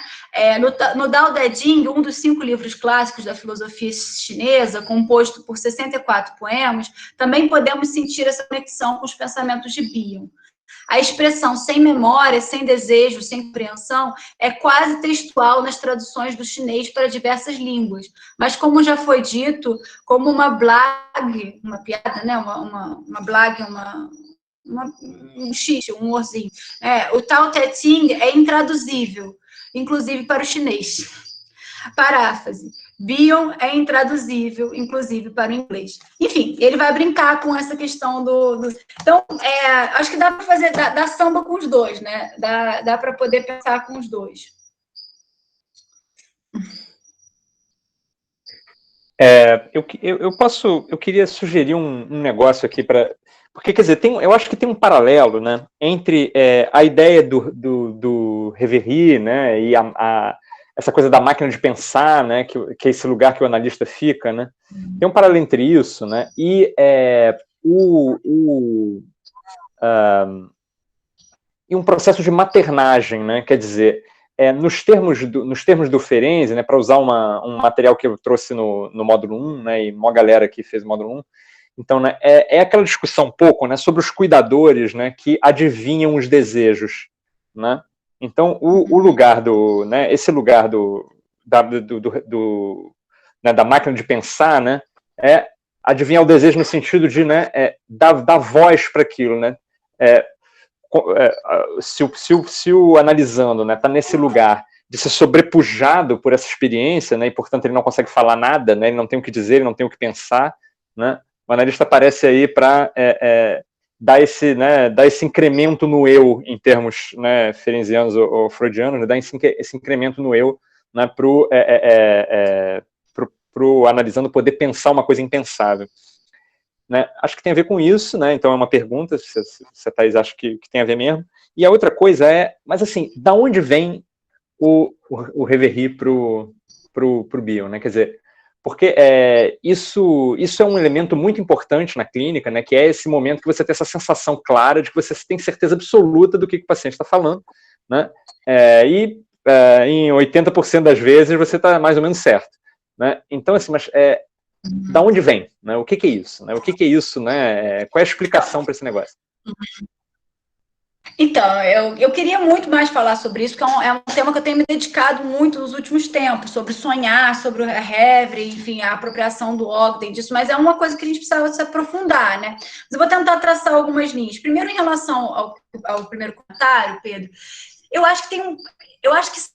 No Dao De Jing, um dos 5 livros clássicos da filosofia chinesa, composto por 64 poemas, também podemos sentir essa conexão com os pensamentos de Bion. A expressão sem memória, sem desejo, sem compreensão é quase textual nas traduções do chinês para diversas línguas, mas como já foi dito, como uma blague, uma piada, né? Uma blague, um xixi, um humorzinho. O Tao Te Ching é intraduzível, inclusive para o chinês. Paráfrase: Bion é intraduzível, inclusive para o inglês. Enfim, ele vai brincar com essa questão Então, acho que dá para fazer, dá samba com os dois, né? Dá para poder pensar com os dois. Eu queria sugerir um negócio aqui para... Porque, quer dizer, eu acho que tem um paralelo, né, entre a ideia do Reverie, né, e essa coisa da máquina de pensar, né, que é esse lugar que o analista fica, né, tem um paralelo entre isso, né, e um processo de maternagem, né, quer dizer, nos termos do Ferenczi, né, para usar um material que eu trouxe no módulo 1, né, e uma galera que fez o módulo 1, então, né, aquela discussão um pouco, né, sobre os cuidadores, né, que adivinham os desejos, né? Então, o lugar né, esse lugar né, da máquina de pensar, né, é adivinhar o desejo no sentido de, né, dar voz para aquilo, né? Se o analisando, né, está nesse lugar de ser sobrepujado por essa experiência, né, e portanto ele não consegue falar nada, né, ele não tem o que dizer, ele não tem o que pensar, né? O analista aparece aí para dá esse incremento no eu, em termos, né, ferenzianos ou freudianos, né, dá esse incremento no eu, né, pro analisando poder pensar uma coisa impensável. Né? Acho que tem a ver com isso, né? Então é uma pergunta, se a Thaís acha que tem a ver mesmo. E a outra coisa é, mas assim, da onde vem o Reverie pro Bion, né? Quer dizer, porque isso é um elemento muito importante na clínica, né? Que é esse momento que você tem essa sensação clara de que você tem certeza absoluta do que o paciente está falando, né? Em 80% das vezes você está mais ou menos certo, né? Então, assim, mas da onde vem? Né? O que é isso? Né? O que é isso? Né? Qual é a explicação para esse negócio? Então, eu queria muito mais falar sobre isso, porque é um tema que eu tenho me dedicado muito nos últimos tempos, sobre sonhar, sobre o Reverie, enfim, a apropriação do Ogden, disso, mas é uma coisa que a gente precisava se aprofundar, né? Mas eu vou tentar traçar algumas linhas. Primeiro, em relação ao primeiro comentário, Pedro, eu acho que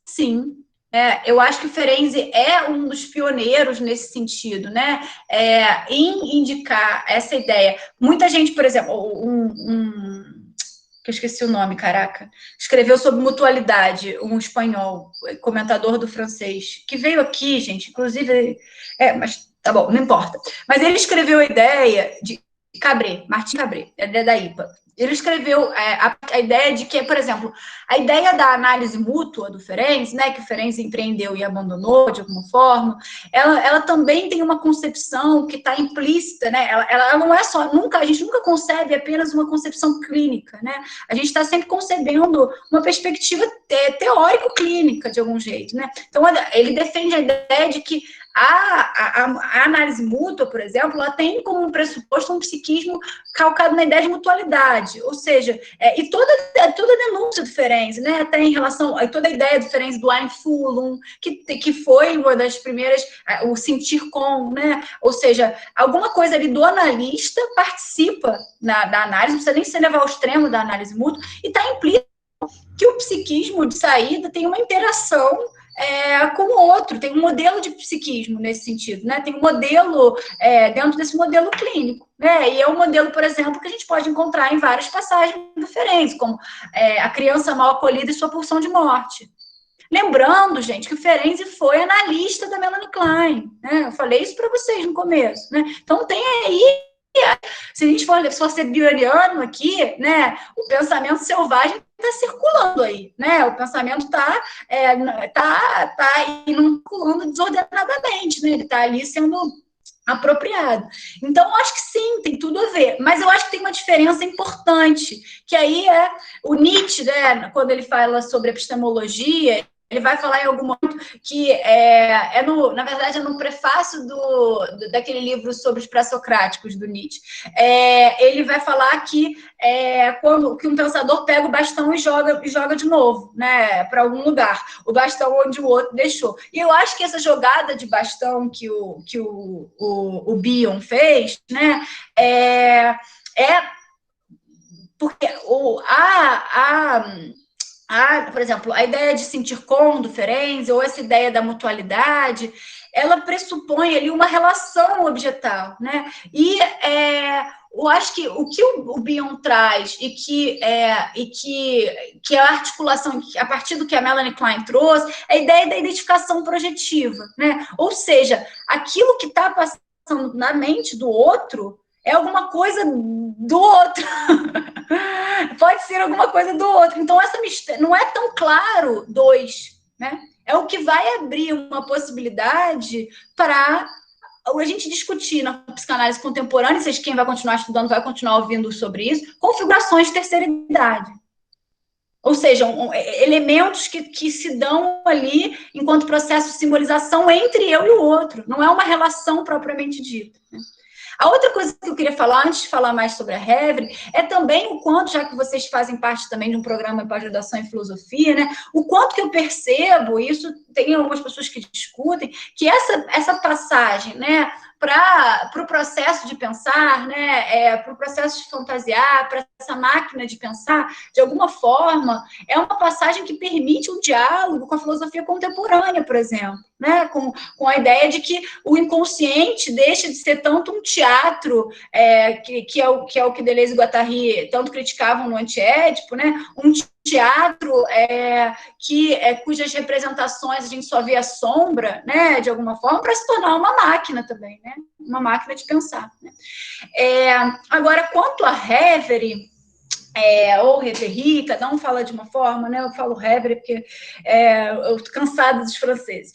sim. Eu acho que o Ferenczi é um dos pioneiros nesse sentido, né? Em indicar essa ideia. Muita gente, por exemplo, que eu esqueci o nome, caraca, escreveu sobre mutualidade, um espanhol, comentador do francês, que veio aqui, gente, inclusive, mas tá bom, não importa. Mas ele escreveu a ideia de Martin Cabré, da IPA. Ele escreveu a ideia de que, por exemplo, a ideia da análise mútua do Ferenczi, né, que o Ferenczi empreendeu e abandonou de alguma forma, ela também tem uma concepção que está implícita, né? Ela não é só, a gente nunca concebe apenas uma concepção clínica, né? A gente está sempre concebendo uma perspectiva teórico-clínica, de algum jeito, né? Então, ele defende a ideia de que a análise mútua, por exemplo, ela tem como pressuposto um psiquismo calcado na ideia de mutualidade, ou seja, e toda a denúncia do Ferenczi, né, até em relação a toda a ideia do Ferenczi do Einfühlung, que foi uma das primeiras, o sentir com, né, ou seja, alguma coisa ali do analista participa da análise, não precisa nem se levar ao extremo da análise mútua, e está implícito que o psiquismo de saída tem uma interação com o outro, tem um modelo de psiquismo nesse sentido, né? Tem um modelo dentro desse modelo clínico, né? E é um modelo, por exemplo, que a gente pode encontrar em várias passagens do Ferenczi, como a criança mal acolhida e sua pulsão de morte. Lembrando, gente, que o Ferenczi foi analista da Melanie Klein, né? Eu falei isso para vocês no começo, né? Então tem aí, se a gente for ser bioniano aqui, né? O pensamento selvagem está circulando aí, né? O pensamento está circulando desordenadamente, né? Ele está ali sendo apropriado. Então, eu acho que sim, tem tudo a ver. Mas eu acho que tem uma diferença importante, que aí é o Nietzsche, né? Quando ele fala sobre epistemologia, ele vai falar em algum momento que na verdade, é no prefácio daquele livro sobre os pré-socráticos do Nietzsche. Ele vai falar que que um pensador pega o bastão e joga de novo, né, para algum lugar, o bastão onde o outro deixou. E eu acho que essa jogada de bastão que o Bion fez, né, porque por exemplo, a ideia de sentir com do Ferenczi, ou essa ideia da mutualidade, ela pressupõe ali uma relação objetal, né? E eu acho que o que o Bion traz e que a articulação, a partir do que a Melanie Klein trouxe, é a ideia da identificação projetiva, né? Ou seja, aquilo que está passando na mente do outro é alguma coisa do outro. Pode ser alguma coisa do outro. Então, não é tão claro né? É o que vai abrir uma possibilidade para a gente discutir na psicanálise contemporânea, seja quem vai continuar estudando, vai continuar ouvindo sobre isso, configurações de terceira idade. Ou seja, elementos que se dão ali enquanto processo de simbolização entre eu e o outro. Não é uma relação propriamente dita, né? A outra coisa que eu queria falar, antes de falar mais sobre a Reverie, é também o quanto, já que vocês fazem parte também de um programa de pós-graduação em filosofia, né, o quanto que eu percebo, isso tem algumas pessoas que discutem, que essa passagem, né, para o processo de pensar, né, para o processo de fantasiar, para essa máquina de pensar, de alguma forma, é uma passagem que permite um diálogo com a filosofia contemporânea, por exemplo, né, com a ideia de que o inconsciente deixa de ser tanto um teatro, que é o que Deleuze e Guattari tanto criticavam no Antiédipo, né, um teatro cujas representações a gente só vê a sombra, né, de alguma forma, para se tornar uma máquina também, né, uma máquina de pensar. Né. Agora, quanto a Reverie, ou Reverie, cada um fala de uma forma, né? Eu falo Reverie porque eu estou cansada dos franceses.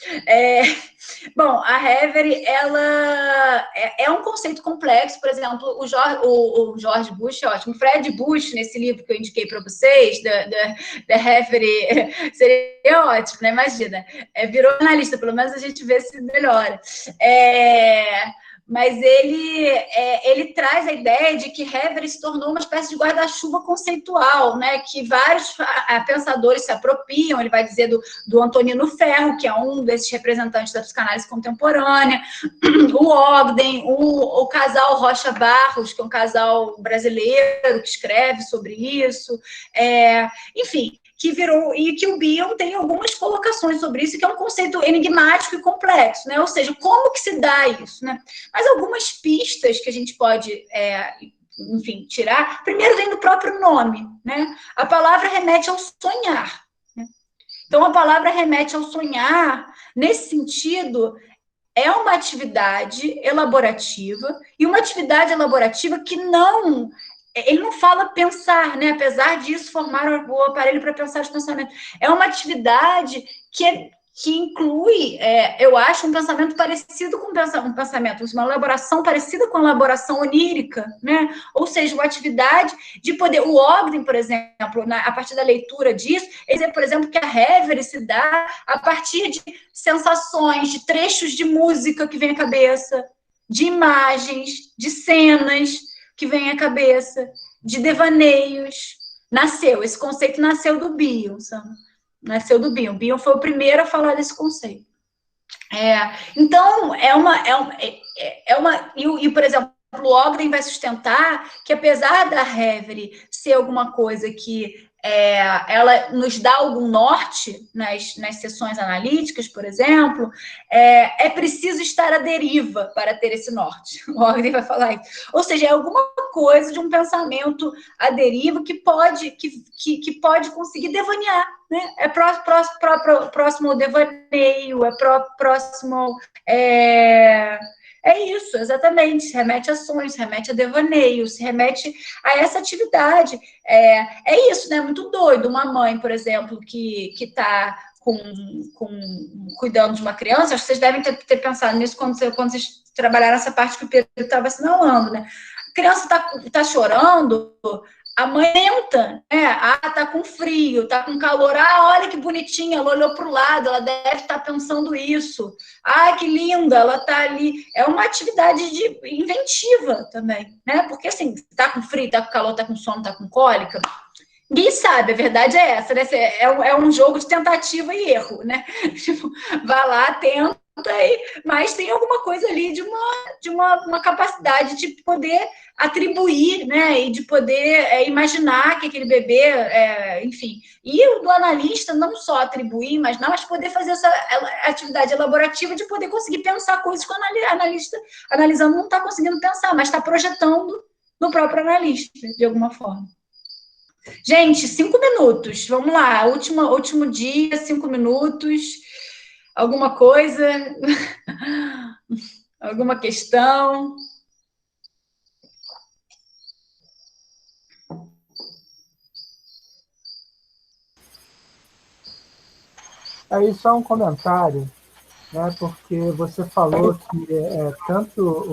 Bom, a Reverie, ela é um conceito complexo. Por exemplo, o George Bush, ótimo, Fred Bush, nesse livro que eu indiquei para vocês, da Reverie, seria ótimo, né? Imagina, virou analista, pelo menos a gente vê se melhora. Mas ele traz a ideia de que Reverie se tornou uma espécie de guarda-chuva conceitual, né, que vários pensadores se apropriam. Ele vai dizer do Antonino Ferro, que é um desses representantes da psicanálise contemporânea, o Ogden, o casal Rocha Barros, que é um casal brasileiro que escreve sobre isso, enfim, que virou, e que o Bion tem algumas colocações sobre isso, que é um conceito enigmático e complexo, né? Ou seja, como que se dá isso, né? Mas algumas pistas que a gente pode, enfim, tirar, primeiro vem do próprio nome, né? A palavra remete ao sonhar, né? Então, a palavra remete ao sonhar, nesse sentido, é uma atividade elaborativa, e uma atividade elaborativa que ele não fala pensar, né? Apesar disso, formar o aparelho para pensar os pensamentos. É uma atividade que inclui, eu acho, um pensamento parecido com um pensamento, uma elaboração parecida com a elaboração onírica, né? Ou seja, uma atividade de poder. O Ogden, por exemplo, a partir da leitura disso, ele diz, por exemplo, que a Reverie se dá a partir de sensações, de trechos de música que vem à cabeça, de imagens, de cenas que vem à cabeça, de devaneios. Esse conceito nasceu do Bion, sabe? Nasceu do Bion. Bion foi o primeiro a falar desse conceito. Então, por exemplo, o Ogden vai sustentar que, apesar da Reverie ser alguma coisa que ela nos dá algum norte nas sessões analíticas, por exemplo, é preciso estar à deriva para ter esse norte. O Ogden vai falar isso. Ou seja, é alguma coisa de um pensamento à deriva que pode conseguir devanear, né? É próximo ao devaneio, próximo... É isso, exatamente, se remete a sonhos, se remete a devaneio, se remete a essa atividade. É isso, né? Muito doido. Uma mãe, por exemplo, que está cuidando de uma criança, acho que vocês devem ter pensado nisso quando vocês trabalharam essa parte que o Pedro estava assinalando, né? A criança está chorando, a mãe tenta, né? Tá com frio, tá com calor. Olha que bonitinha, ela olhou para o lado, ela deve estar pensando isso. Que linda, ela tá ali. É uma atividade inventiva também, né? Porque assim, tá com frio, tá com calor, tá com sono, tá com cólica. Ninguém sabe, a verdade é essa, né? É um jogo de tentativa e erro, né? Tipo, vai lá, tenta, mas tem alguma coisa ali de uma capacidade de poder atribuir, né? E de poder imaginar que aquele bebê, enfim. E o do analista não só atribuir, mas poder fazer essa atividade elaborativa de poder conseguir pensar coisas que o analista analisando não está conseguindo pensar, mas está projetando no próprio analista, de alguma forma. Gente, 5 minutos, vamos lá, último dia, 5 minutos, alguma coisa, alguma questão? Aí só um comentário, né, porque você falou que tanto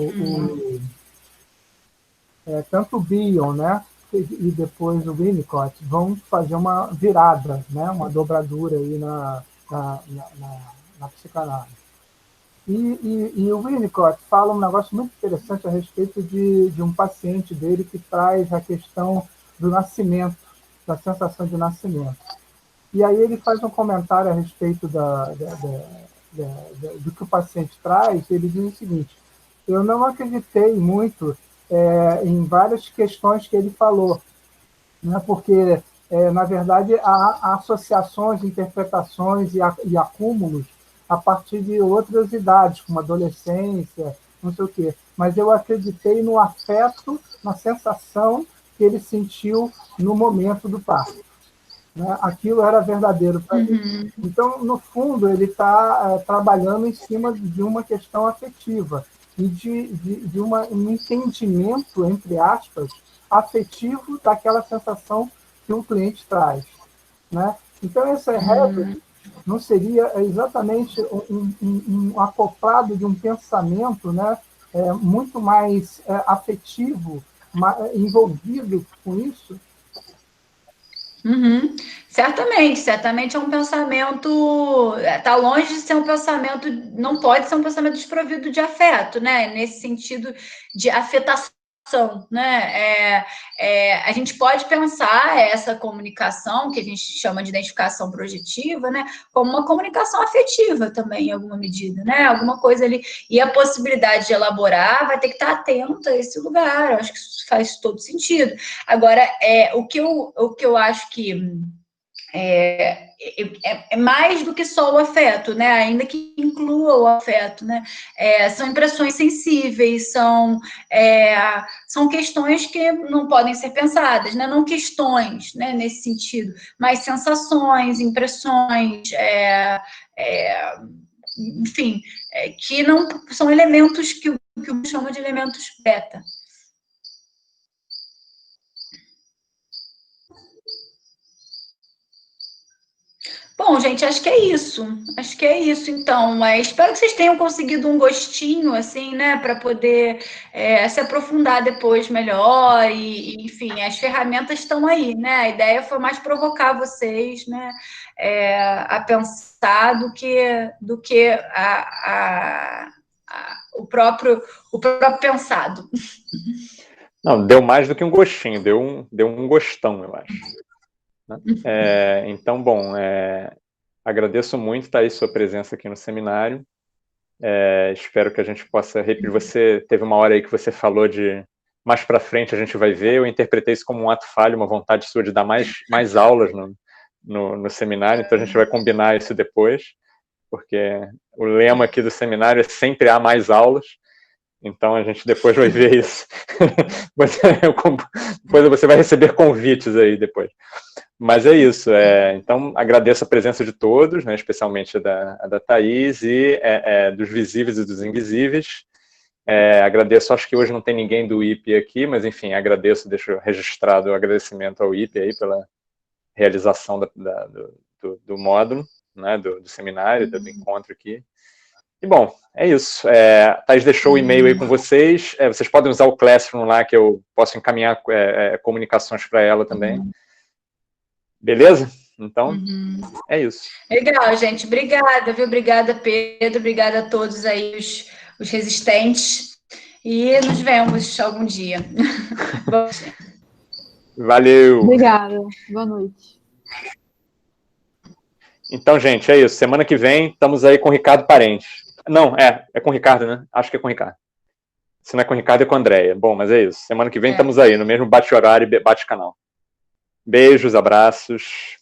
o Bion, né, e depois o Winnicott vão fazer uma virada, né, uma dobradura aí na psicanálise. E o Winnicott fala um negócio muito interessante a respeito de um paciente dele que traz a questão do nascimento, da sensação de nascimento. E aí ele faz um comentário a respeito do que o paciente traz. Ele diz o seguinte: eu não acreditei muito em várias questões que ele falou, né? Porque, na verdade, há associações, interpretações e acúmulos a partir de outras idades, como adolescência, não sei o quê. Mas eu acreditei no afeto, na sensação que ele sentiu no momento do parto, né? Aquilo era verdadeiro para ele. Então, no fundo, ele está trabalhando em cima de uma questão afetiva e de um entendimento, entre aspas, afetivo daquela sensação que um cliente traz, né? Então, essa regra não seria exatamente um acoplado de um pensamento, né? Muito mais afetivo, envolvido com isso? Certamente é um pensamento, está longe de ser um pensamento, não pode ser um pensamento desprovido de afeto, né? Nesse sentido de afetação, né? A gente pode pensar essa comunicação, que a gente chama de identificação projetiva, né? Como uma comunicação afetiva também, em alguma medida, né? Alguma coisa ali, e a possibilidade de elaborar vai ter que estar atenta a esse lugar. Eu acho que isso faz todo sentido. Agora, o que eu acho que é mais do que só o afeto, né? Ainda que inclua o afeto, né? São impressões sensíveis, são questões que não podem ser pensadas, né? Não questões, né? Nesse sentido, mas sensações, impressões, enfim, que não são elementos que eu chamo de elementos beta. Bom, gente, acho que é isso. Acho que é isso, então. Mas espero que vocês tenham conseguido um gostinho, assim, né, para poder se aprofundar depois melhor. Enfim, as ferramentas estão aí, né? A ideia foi mais provocar vocês, né, a pensar do que o próprio pensado. Não, deu mais do que um gostinho, deu um gostão, eu acho. Né? Então, bom, agradeço muito, Thaís, sua presença aqui no seminário. Espero que a gente possa repetir. Você teve uma hora aí que você falou de mais para frente a gente vai ver. Eu interpretei isso como um ato falho, uma vontade sua de dar mais aulas no seminário. Então a gente vai combinar isso depois, porque o lema aqui do seminário é sempre há mais aulas. Então a gente depois vai ver isso. Depois você vai receber convites aí depois. Mas é isso. Então agradeço a presença de todos, né, especialmente a da Thaís e dos visíveis e dos invisíveis. Agradeço, acho que hoje não tem ninguém do IPE aqui, mas enfim, agradeço, deixo registrado o agradecimento ao IPE aí pela realização do módulo, né, do seminário, do encontro aqui. E, bom, é isso. Thaís deixou o e-mail aí com vocês. Vocês podem usar o Classroom lá, que eu posso encaminhar comunicações para ela também. Beleza? Então, é isso. Legal, gente. Obrigada, viu? Obrigada, Pedro. Obrigada a todos aí, os resistentes. E nos vemos algum dia. Valeu. Obrigada. Boa noite. Então, gente, é isso. Semana que vem, estamos aí com o Ricardo Parente. Não, é com o Ricardo, né? Acho que é com o Ricardo. Se não é com o Ricardo, é com a Andréia. Bom, mas é isso. Semana que vem estamos aí, no mesmo bate-horário e bate-canal. Beijos, abraços.